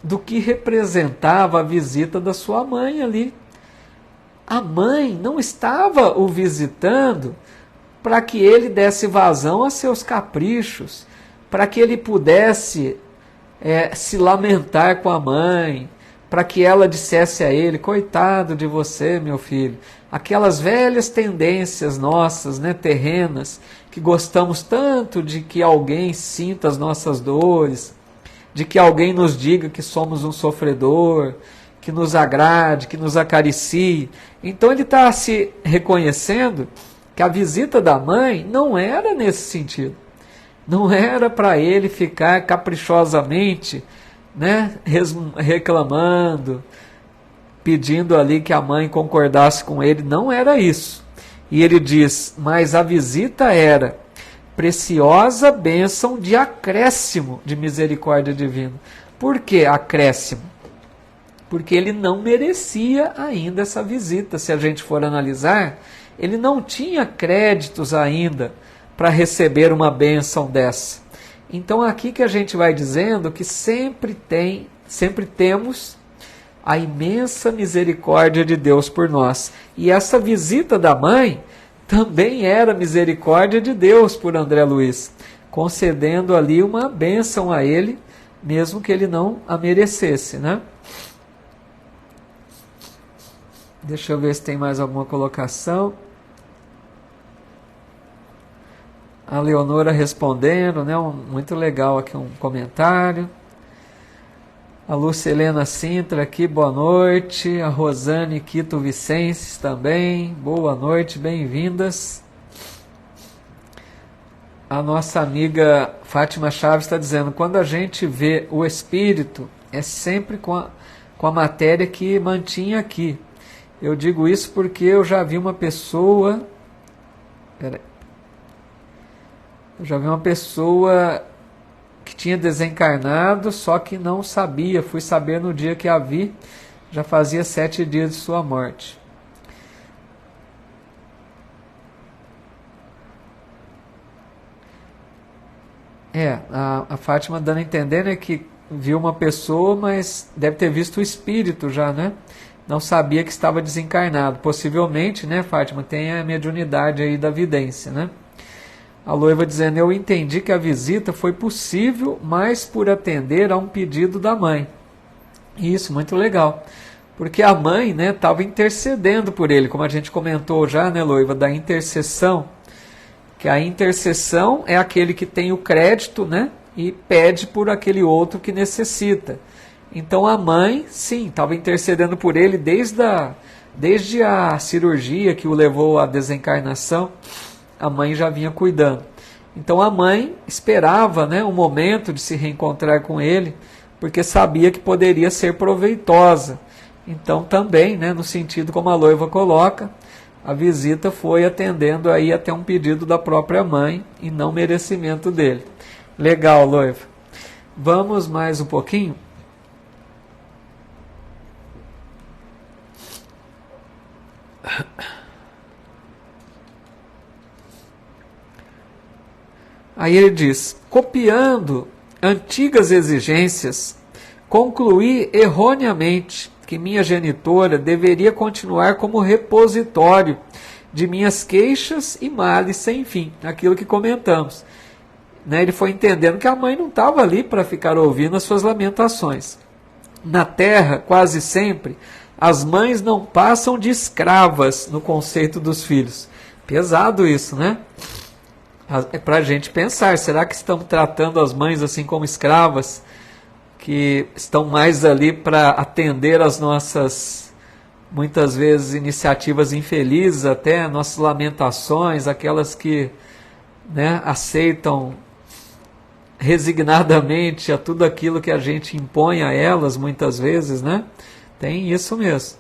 do que representava a visita da sua mãe ali. A mãe não estava o visitando para que ele desse vazão a seus caprichos, para que ele pudesse se lamentar com a mãe, para que ela dissesse a ele, coitado de você, meu filho, aquelas velhas tendências nossas, né, terrenas, que gostamos tanto de que alguém sinta as nossas dores, de que alguém nos diga que somos um sofredor, que nos agrade, que nos acaricie. Então ele está se reconhecendo que a visita da mãe não era nesse sentido. Não era para ele ficar caprichosamente, né, reclamando, pedindo ali que a mãe concordasse com ele. Não era isso. E ele diz, mas a visita era preciosa bênção de acréscimo de misericórdia divina. Por que acréscimo? Porque ele não merecia ainda essa visita. Se a gente for analisar, ele não tinha créditos ainda para receber uma bênção dessa. Então aqui que a gente vai dizendo que sempre temos a imensa misericórdia de Deus por nós. E essa visita da mãe também era misericórdia de Deus por André Luiz, concedendo ali uma bênção a ele, mesmo que ele não a merecesse, né? Deixa eu ver se tem mais alguma colocação. A Leonora respondendo, né? Muito legal aqui um comentário. A Lucilena Sintra aqui, boa noite. A Rosane Quito Vicenses também, boa noite, bem-vindas. A nossa amiga Fátima Chaves está dizendo, quando a gente vê o espírito, é sempre com a matéria que mantinha aqui. Eu digo isso porque eu já vi uma pessoa... Eu já vi uma pessoa que tinha desencarnado, só que não sabia. Fui saber no dia que a vi, já fazia 7 dias de sua morte. A Fátima dando a entender, né, que viu uma pessoa, mas deve ter visto o espírito já, né? Não sabia que estava desencarnado. Possivelmente, né, Fátima, tem a mediunidade aí da vidência, né? A Loiva dizendo, eu entendi que a visita foi possível, mas por atender a um pedido da mãe. Isso, muito legal. Porque a mãe, né, estava intercedendo por ele, como a gente comentou já, né, Loiva, da intercessão. Que a intercessão é aquele que tem o crédito, né, e pede por aquele outro que necessita. Então a mãe, sim, estava intercedendo por ele desde a cirurgia que o levou à desencarnação. A mãe já vinha cuidando. Então a mãe esperava, né, um momento de se reencontrar com ele, porque sabia que poderia ser proveitosa. Então também, né, no sentido como a Loiva coloca, a visita foi atendendo aí até um pedido da própria mãe e não merecimento dele. Legal, Loiva. Vamos mais um pouquinho? Aí ele diz, copiando antigas exigências, concluí erroneamente que minha genitora deveria continuar como repositório de minhas queixas e males sem fim, aquilo que comentamos. Né, ele foi entendendo que a mãe não estava ali para ficar ouvindo as suas lamentações. Na Terra, quase sempre, as mães não passam de escravas no conceito dos filhos. Pesado isso, né? É para a gente pensar, será que estamos tratando as mães assim como escravas, que estão mais ali para atender as nossas, muitas vezes, iniciativas infelizes, até nossas lamentações, aquelas que, né, aceitam resignadamente a tudo aquilo que a gente impõe a elas, muitas vezes, né? Tem isso mesmo.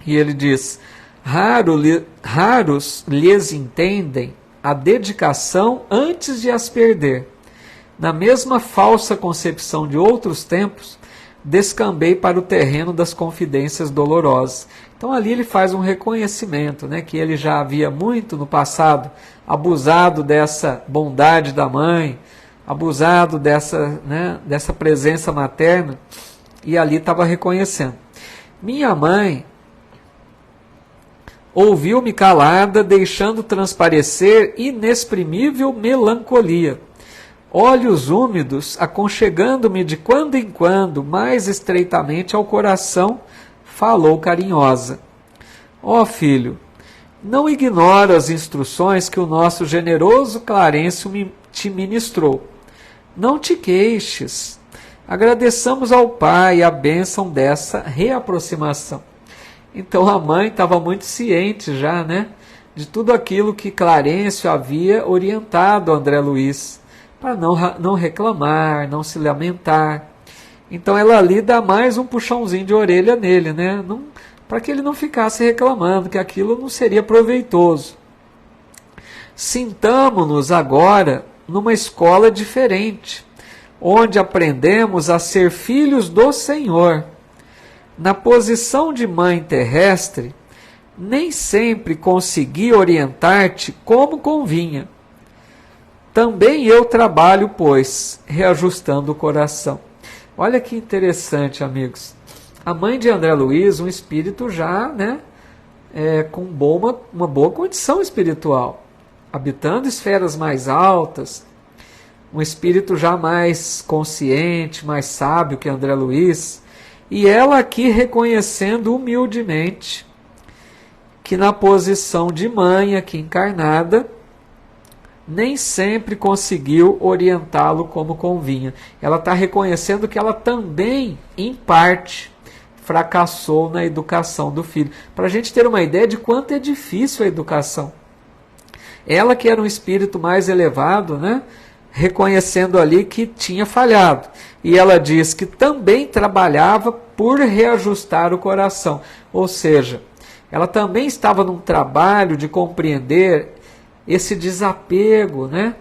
E ele diz, raros lhes entendem a dedicação antes de as perder. Na mesma falsa concepção de outros tempos, descambei para o terreno das confidências dolorosas. Então ali ele faz um reconhecimento, né, que ele já havia muito no passado abusado dessa bondade da mãe, abusado dessa presença materna, e ali estava reconhecendo. Minha mãe ouviu-me calada, deixando transparecer inexprimível melancolia. Olhos úmidos, aconchegando-me de quando em quando mais estreitamente ao coração, falou carinhosa. Ó filho, não ignoro as instruções que o nosso generoso Clarencio te ministrou. Não te queixes. Agradeçamos ao Pai a bênção dessa reaproximação. Então a mãe estava muito ciente já, né, de tudo aquilo que Clarencio havia orientado André Luiz, para não reclamar, não se lamentar. Então ela ali dá mais um puxãozinho de orelha nele, né, para que ele não ficasse reclamando, que aquilo não seria proveitoso. Sintamo-nos agora numa escola diferente, onde aprendemos a ser filhos do Senhor. Na posição de mãe terrestre, nem sempre consegui orientar-te como convinha. Também eu trabalho, pois, reajustando o coração. Olha que interessante, amigos. A mãe de André Luiz, um espírito já, né, com uma boa condição espiritual, habitando esferas mais altas, um espírito já mais consciente, mais sábio que André Luiz, e ela aqui reconhecendo humildemente que na posição de mãe aqui encarnada, nem sempre conseguiu orientá-lo como convinha. Ela está reconhecendo que ela também, em parte, fracassou na educação do filho. Para a gente ter uma ideia de quanto é difícil a educação. Ela que era um espírito mais elevado, né, reconhecendo ali que tinha falhado. E ela diz que também trabalhava por reajustar o coração. Ou seja, ela também estava num trabalho de compreender esse desapego, né?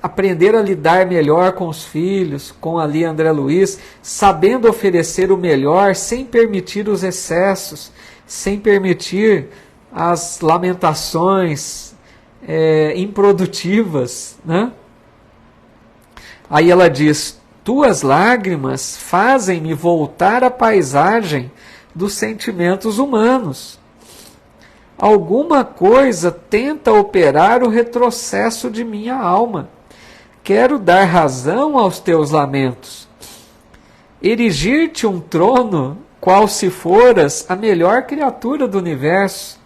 Aprender a lidar melhor com os filhos, com ali André Luiz, sabendo oferecer o melhor, sem permitir os excessos, sem permitir as lamentações improdutivas, né? Aí ela diz: tuas lágrimas fazem-me voltar à paisagem dos sentimentos humanos. Alguma coisa tenta operar o retrocesso de minha alma. Quero dar razão aos teus lamentos. Erigir-te um trono, qual se foras a melhor criatura do universo.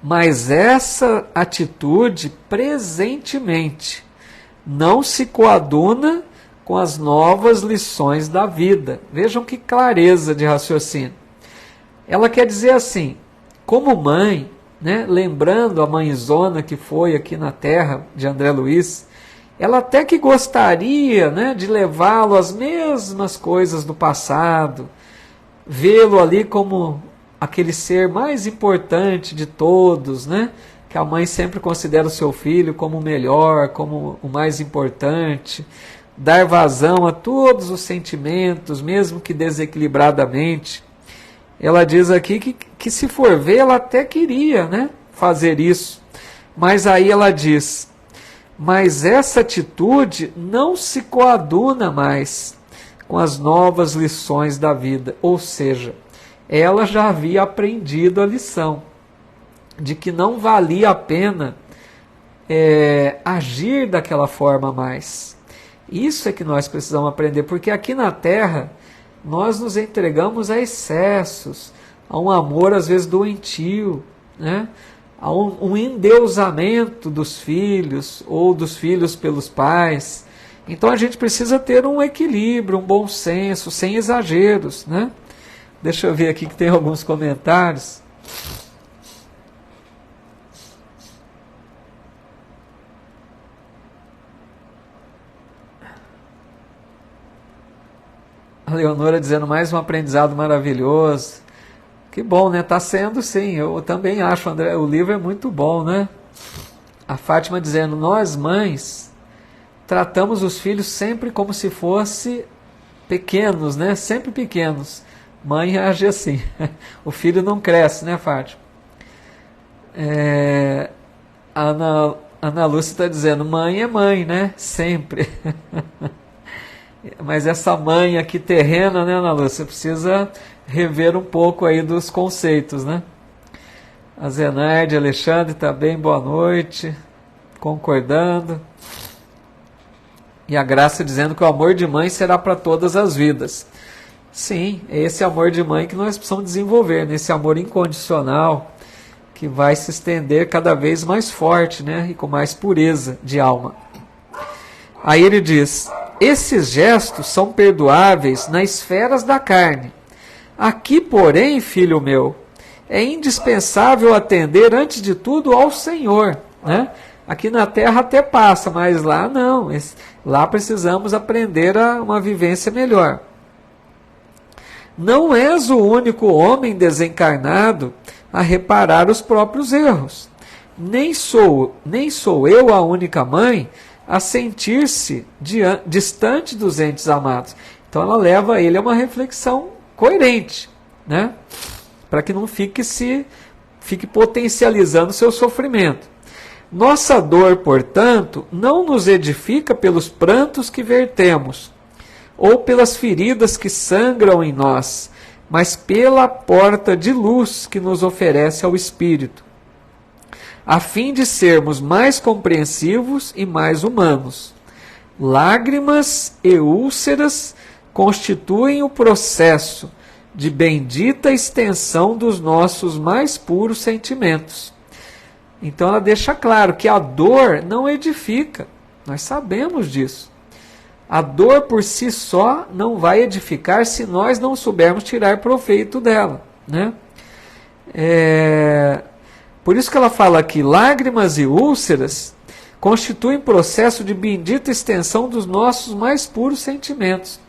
Mas essa atitude, presentemente, não se coaduna com as novas lições da vida. Vejam que clareza de raciocínio. Ela quer dizer assim, como mãe, né, lembrando a mãezona que foi aqui na terra de André Luiz, ela até que gostaria, né, de levá-lo às mesmas coisas do passado, vê-lo ali como aquele ser mais importante de todos, né, que a mãe sempre considera o seu filho como o melhor, como o mais importante, dar vazão a todos os sentimentos, mesmo que desequilibradamente. Ela diz aqui que se for ver, ela até queria, né, fazer isso. Mas aí ela diz, mas essa atitude não se coaduna mais com as novas lições da vida. Ou seja, ela já havia aprendido a lição de que não valia a pena agir daquela forma mais. Isso é que nós precisamos aprender, porque aqui na Terra nós nos entregamos a excessos, a um amor às vezes doentio, né? A um endeusamento dos filhos, ou dos filhos pelos pais. Então a gente precisa ter um equilíbrio, um bom senso, sem exageros, né? Deixa eu ver aqui que tem alguns comentários. A Leonora dizendo, mais um aprendizado maravilhoso. Que bom, né? Está sendo sim. Eu também acho, André, o livro é muito bom, né? A Fátima dizendo, nós mães tratamos os filhos sempre como se fossem pequenos, né? Sempre pequenos. Mãe age assim. O filho não cresce, né, Fátima? Ana Lúcia está dizendo, mãe é mãe, né? Sempre. Mas essa mãe aqui terrena, né, Ana Lúcia, precisa rever um pouco aí dos conceitos, né? A Zenaide, Alexandre também, boa noite, concordando. E a Graça dizendo que o amor de mãe será para todas as vidas. Sim, é esse amor de mãe que nós precisamos desenvolver, nesse amor incondicional, que vai se estender cada vez mais forte, né, e com mais pureza de alma. Aí ele diz, esses gestos são perdoáveis nas esferas da carne. Aqui, porém, filho meu, é indispensável atender antes de tudo ao Senhor, né? Aqui na terra até passa, mas lá não. Lá precisamos aprender a uma vivência melhor. Não és o único homem desencarnado a reparar os próprios erros. Nem sou eu a única mãe a sentir-se distante dos entes amados. Então ela leva ele a uma reflexão coerente, né? Para que não fique potencializando seu sofrimento. Nossa dor, portanto, não nos edifica pelos prantos que vertemos, ou pelas feridas que sangram em nós, mas pela porta de luz que nos oferece ao Espírito, a fim de sermos mais compreensivos e mais humanos. Lágrimas e úlceras constituem o processo de bendita extensão dos nossos mais puros sentimentos. Então ela deixa claro que a dor não edifica. Nós sabemos disso. A dor por si só não vai edificar se nós não soubermos tirar proveito dela, né? Por isso que ela fala aqui, lágrimas e úlceras constituem processo de bendita extensão dos nossos mais puros sentimentos.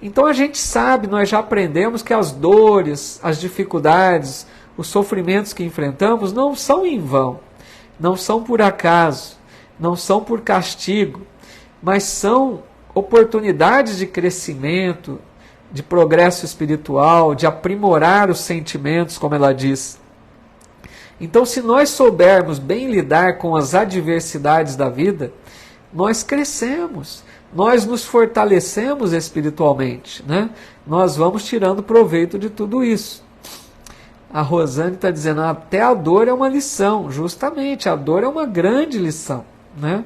Então a gente sabe, nós já aprendemos que as dores, as dificuldades, os sofrimentos que enfrentamos não são em vão, não são por acaso, não são por castigo, mas são oportunidades de crescimento, de progresso espiritual, de aprimorar os sentimentos, como ela diz. Então, se nós soubermos bem lidar com as adversidades da vida, nós crescemos, nós nos fortalecemos espiritualmente, né? Nós vamos tirando proveito de tudo isso. A Rosane está dizendo, até a dor é uma lição. Justamente, a dor é uma grande lição, né?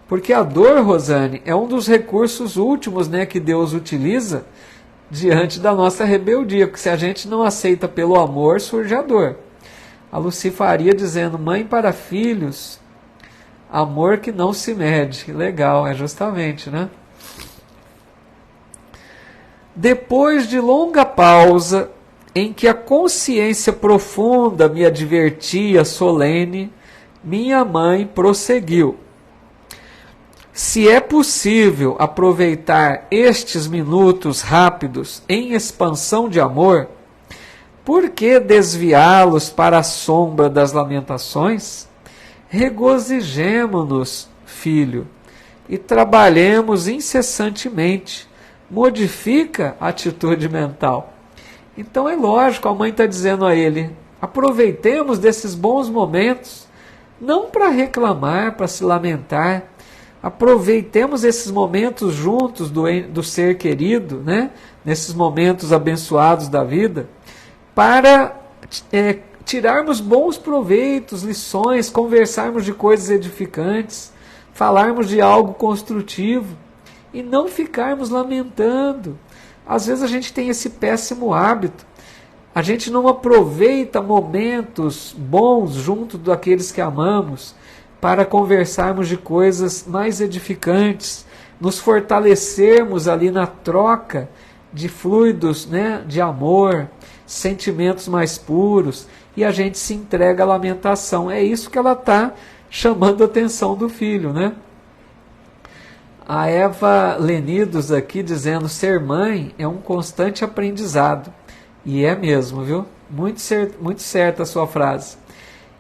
Porque a dor, Rosane, é um dos recursos últimos, né, que Deus utiliza diante da nossa rebeldia. Porque se a gente não aceita pelo amor, surge a dor. A Lucifaria dizendo, mãe para filhos, amor que não se mede. Legal, é justamente, né? Depois de longa pausa, em que a consciência profunda me advertia solene, minha mãe prosseguiu. Se é possível aproveitar estes minutos rápidos em expansão de amor, por que desviá-los para a sombra das lamentações? Regozijemo-nos, filho, e trabalhemos incessantemente. Modifica a atitude mental. Então é lógico, a mãe está dizendo a ele, aproveitemos desses bons momentos, não para reclamar, para se lamentar, aproveitemos esses momentos juntos do ser querido, né? Nesses momentos abençoados da vida, para tirarmos bons proveitos, lições, conversarmos de coisas edificantes, falarmos de algo construtivo e não ficarmos lamentando. Às vezes a gente tem esse péssimo hábito, a gente não aproveita momentos bons junto daqueles que amamos para conversarmos de coisas mais edificantes, nos fortalecermos ali na troca de fluidos, né, de amor, sentimentos mais puros, e a gente se entrega à lamentação. É isso que ela está chamando a atenção do filho, né? A Eva Lenidos aqui dizendo, ser mãe é um constante aprendizado. E é mesmo, viu? Muito certa a sua frase.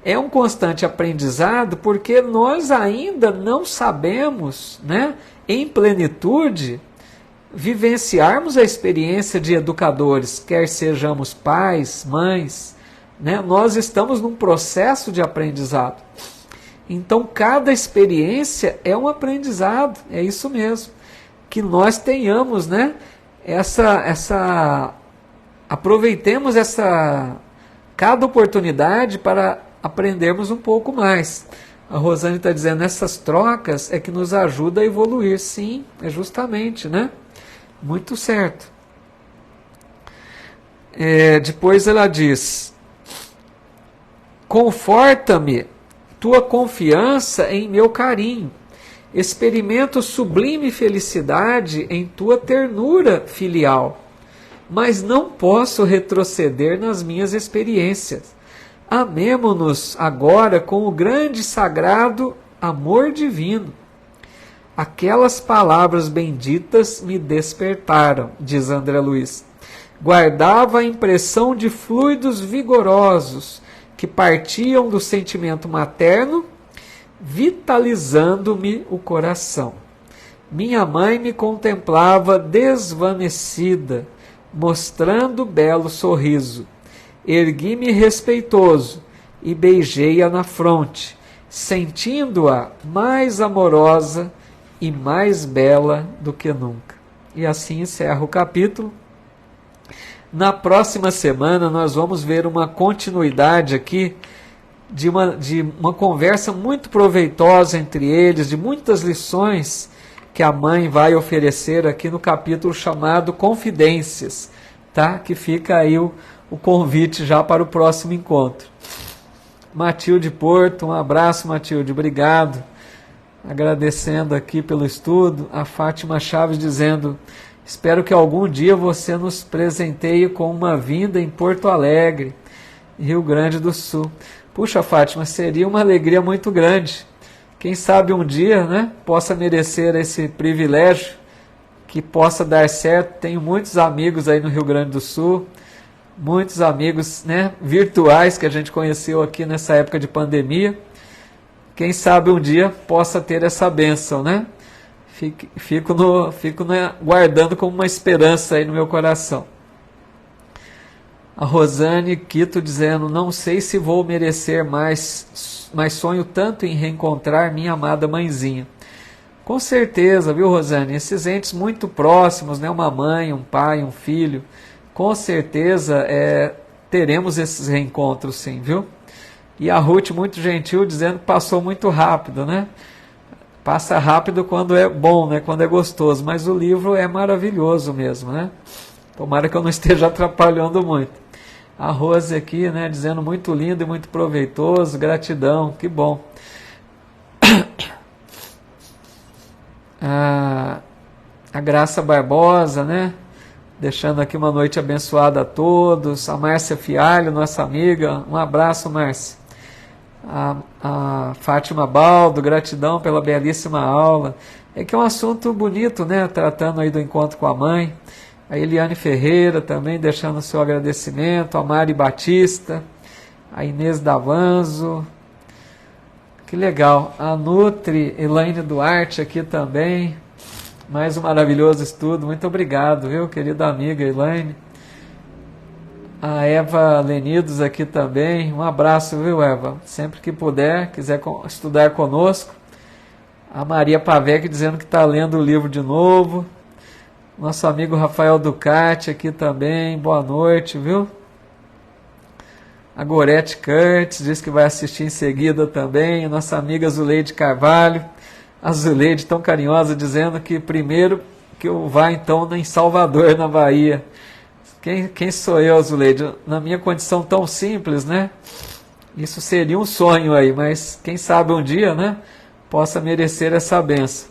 É um constante aprendizado porque nós ainda não sabemos, né, em plenitude, vivenciarmos a experiência de educadores, quer sejamos pais, mães, né? Nós estamos num processo de aprendizado. Então, cada experiência é um aprendizado, é isso mesmo. Que nós tenhamos, né, aproveitemos cada oportunidade para aprendermos um pouco mais. A Rosane está dizendo, essas trocas é que nos ajuda a evoluir. Sim, é justamente, né? Muito certo. Depois ela diz, conforta-me tua confiança em meu carinho, Experimento sublime felicidade em tua ternura filial, mas não posso retroceder nas minhas experiências. Amemo-nos agora com o grande e sagrado amor divino. Aquelas palavras benditas me despertaram, diz André Luiz. Guardava a impressão de fluidos vigorosos que partiam do sentimento materno, vitalizando-me o coração. Minha mãe me contemplava desvanecida, mostrando belo sorriso. Ergui-me respeitoso e beijei-a na fronte, sentindo-a mais amorosa e mais bela do que nunca. E assim encerra o capítulo. Na próxima semana nós vamos ver uma continuidade aqui de uma conversa muito proveitosa entre eles, de muitas lições que a mãe vai oferecer aqui no capítulo chamado Confidências, tá? Que fica aí o convite já para o próximo encontro. Matilde Porto, um abraço, Matilde, obrigado. Agradecendo aqui pelo estudo. A Fátima Chaves dizendo: espero que algum dia você nos presenteie com uma vinda em Porto Alegre, Rio Grande do Sul. Puxa, Fátima, seria uma alegria muito grande. Quem sabe um dia, né, possa merecer esse privilégio, que possa dar certo. Tenho muitos amigos aí no Rio Grande do Sul, muitos amigos, né, virtuais que a gente conheceu aqui nessa época de pandemia. Quem sabe um dia possa ter essa bênção, né? Fico guardando como uma esperança aí no meu coração. A Rosane Quito dizendo: não sei se vou merecer mais, mas sonho tanto em reencontrar minha amada mãezinha. Com certeza, viu, Rosane? Esses entes muito próximos, né? Uma mãe, um pai, um filho, com certeza teremos esses reencontros sim, viu? E a Ruth, muito gentil, dizendo que passou muito rápido, né? Passa rápido quando é bom, né? Quando é gostoso, mas o livro é maravilhoso mesmo, né? Tomara que eu não esteja atrapalhando muito. A Rose aqui, né, dizendo muito lindo e muito proveitoso, gratidão, que bom. A Graça Barbosa, né, deixando aqui uma noite abençoada a todos. A Márcia Fialho, nossa amiga, um abraço, Márcia. A Fátima Baldo, gratidão pela belíssima aula. É que é um assunto bonito, né, tratando aí do encontro com a mãe. A Eliane Ferreira também deixando o seu agradecimento, a Mari Batista, a Inês Davanzo, que legal, a Nutri, Elaine Duarte aqui também, mais um maravilhoso estudo, muito obrigado, viu, querida amiga Elaine. A Eva Lenidos aqui também, um abraço, viu, Eva, sempre que puder, quiser estudar conosco. A Maria Pavec dizendo que está lendo o livro de novo. Nosso amigo Rafael Ducati aqui também, boa noite, viu? A Gorete Curtis diz que vai assistir em seguida também. Nossa amiga Zuleide Carvalho, a Zuleide tão carinhosa, dizendo que primeiro que eu vá então em Salvador, na Bahia. Quem sou eu, Zuleide? Na minha condição tão simples, né? Isso seria um sonho aí, mas quem sabe um dia, né? Possa merecer essa benção.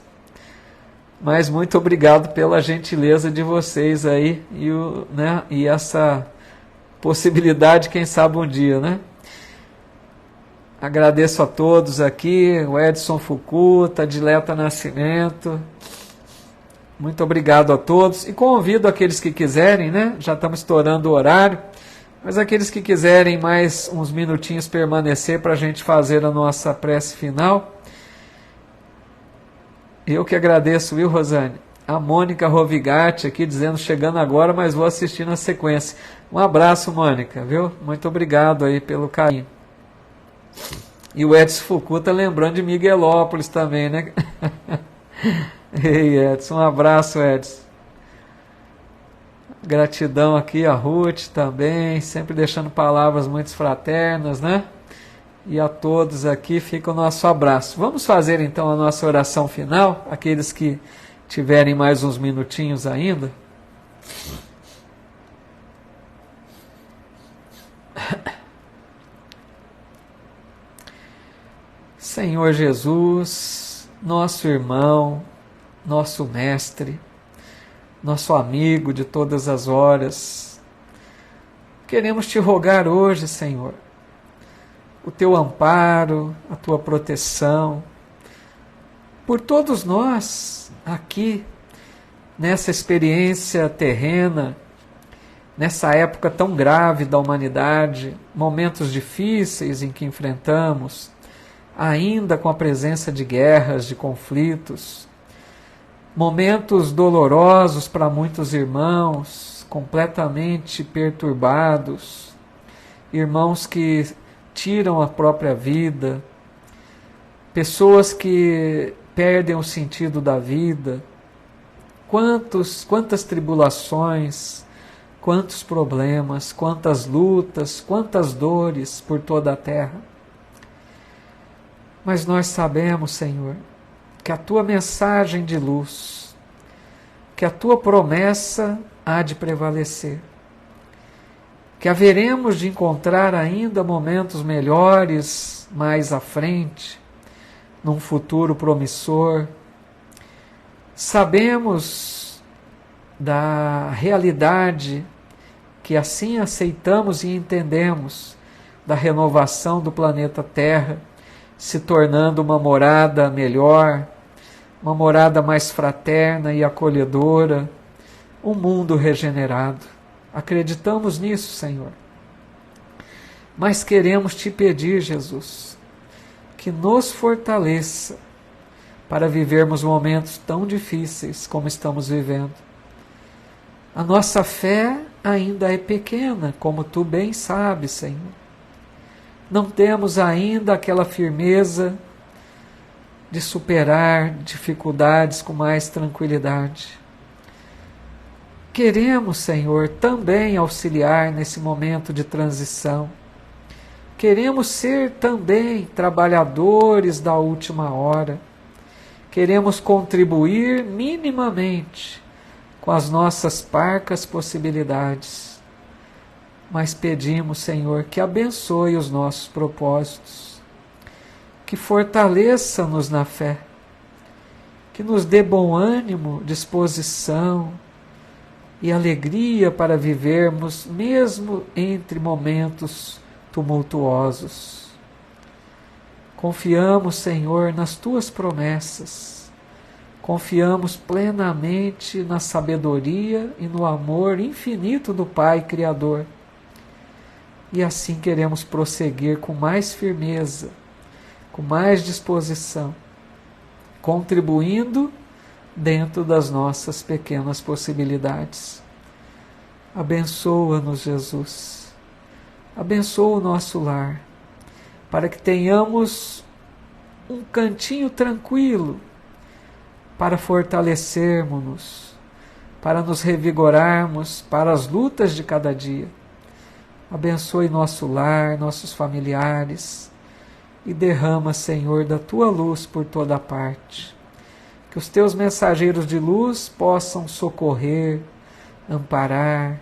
Mas muito obrigado pela gentileza de vocês aí e essa possibilidade, quem sabe um dia, né? Agradeço a todos aqui, o Edson Fukuta, Dileta Nascimento. Muito obrigado a todos e convido aqueles que quiserem, né? Já estamos estourando o horário, mas aqueles que quiserem mais uns minutinhos permanecer para a gente fazer a nossa prece final. Eu que agradeço, viu, Rosane? A Mônica Rovigatti aqui dizendo, chegando agora, mas vou assistir na sequência. Um abraço, Mônica, viu? Muito obrigado aí pelo carinho. E o Edson Fukuta lembrando de Miguelópolis também, né? Ei, Edson, um abraço, Edson. Gratidão aqui a Ruth também, sempre deixando palavras muito fraternas, né? E a todos aqui fica o nosso abraço. Vamos fazer então a nossa oração final, aqueles que tiverem mais uns minutinhos ainda. Senhor Jesus, nosso irmão, nosso mestre, nosso amigo de todas as horas. Queremos te rogar hoje, Senhor, o teu amparo, a tua proteção, por todos nós aqui, nessa experiência terrena, nessa época tão grave da humanidade, momentos difíceis em que enfrentamos, ainda com a presença de guerras, de conflitos, momentos dolorosos para muitos irmãos, completamente perturbados, irmãos que tiram a própria vida, pessoas que perdem o sentido da vida, quantas tribulações, quantos problemas, quantas lutas, quantas dores por toda a terra. Mas nós sabemos, Senhor, que a tua mensagem de luz, que a tua promessa há de prevalecer, que haveremos de encontrar ainda momentos melhores mais à frente, num futuro promissor. Sabemos da realidade que assim aceitamos e entendemos da renovação do planeta Terra, se tornando uma morada melhor, uma morada mais fraterna e acolhedora, um mundo regenerado. Acreditamos nisso, Senhor. Mas queremos te pedir, Jesus, que nos fortaleça para vivermos momentos tão difíceis como estamos vivendo. A nossa fé ainda é pequena, como tu bem sabes, Senhor. Não temos ainda aquela firmeza de superar dificuldades com mais tranquilidade. Queremos, Senhor, também auxiliar nesse momento de transição. Queremos ser também trabalhadores da última hora. Queremos contribuir minimamente com as nossas parcas possibilidades. Mas pedimos, Senhor, que abençoe os nossos propósitos, que fortaleça-nos na fé, que nos dê bom ânimo, disposição e alegria para vivermos mesmo entre momentos tumultuosos. Confiamos, Senhor, nas tuas promessas. Confiamos plenamente na sabedoria e no amor infinito do Pai Criador. E assim queremos prosseguir com mais firmeza, com mais disposição, contribuindo dentro das nossas pequenas possibilidades. Abençoa-nos, Jesus. Abençoa o nosso lar, para que tenhamos um cantinho tranquilo para fortalecermos-nos, para nos revigorarmos para as lutas de cada dia. Abençoe nosso lar, nossos familiares e derrama, Senhor, da tua luz por toda parte. Que os teus mensageiros de luz possam socorrer, amparar,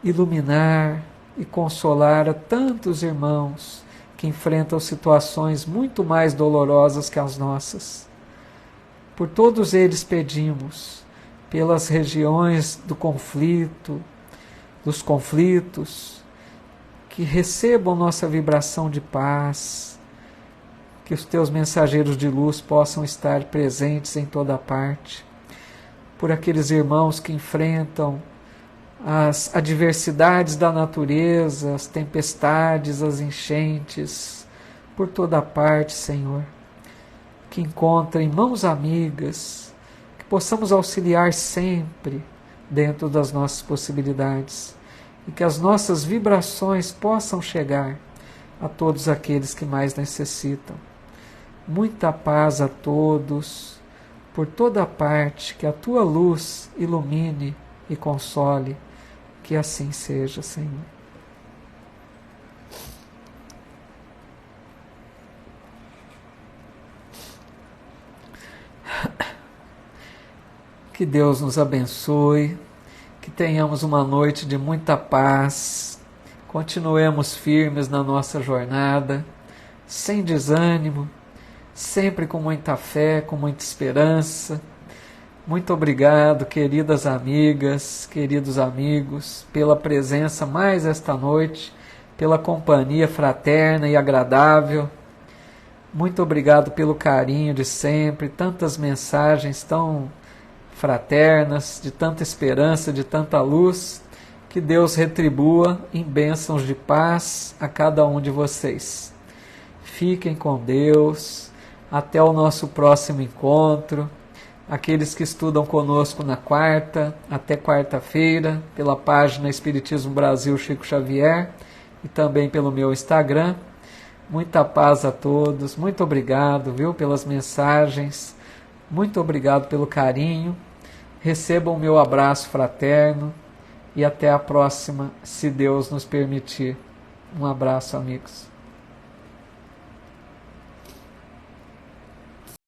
iluminar e consolar a tantos irmãos que enfrentam situações muito mais dolorosas que as nossas. Por todos eles pedimos, pelas regiões do conflito, dos conflitos, que recebam nossa vibração de paz, que os teus mensageiros de luz possam estar presentes em toda parte, por aqueles irmãos que enfrentam as adversidades da natureza, as tempestades, as enchentes, por toda parte, Senhor, que encontrem mãos amigas, que possamos auxiliar sempre dentro das nossas possibilidades e que as nossas vibrações possam chegar a todos aqueles que mais necessitam. Muita paz a todos, por toda parte, que a tua luz ilumine e console, que assim seja, Senhor. Que Deus nos abençoe, que tenhamos uma noite de muita paz, continuemos firmes na nossa jornada, sem desânimo, sempre com muita fé, com muita esperança. Muito obrigado, queridas amigas, queridos amigos, pela presença mais esta noite, pela companhia fraterna e agradável. Muito obrigado pelo carinho de sempre, tantas mensagens tão fraternas, de tanta esperança, de tanta luz. Que Deus retribua em bênçãos de paz a cada um de vocês. Fiquem com Deus. Até o nosso próximo encontro. Aqueles que estudam conosco na quarta, até quarta-feira, pela página Espiritismo Brasil Chico Xavier e também pelo meu Instagram. Muita paz a todos. Muito obrigado, viu, pelas mensagens. Muito obrigado pelo carinho. Recebam o meu abraço fraterno. E até a próxima, se Deus nos permitir. Um abraço, amigos.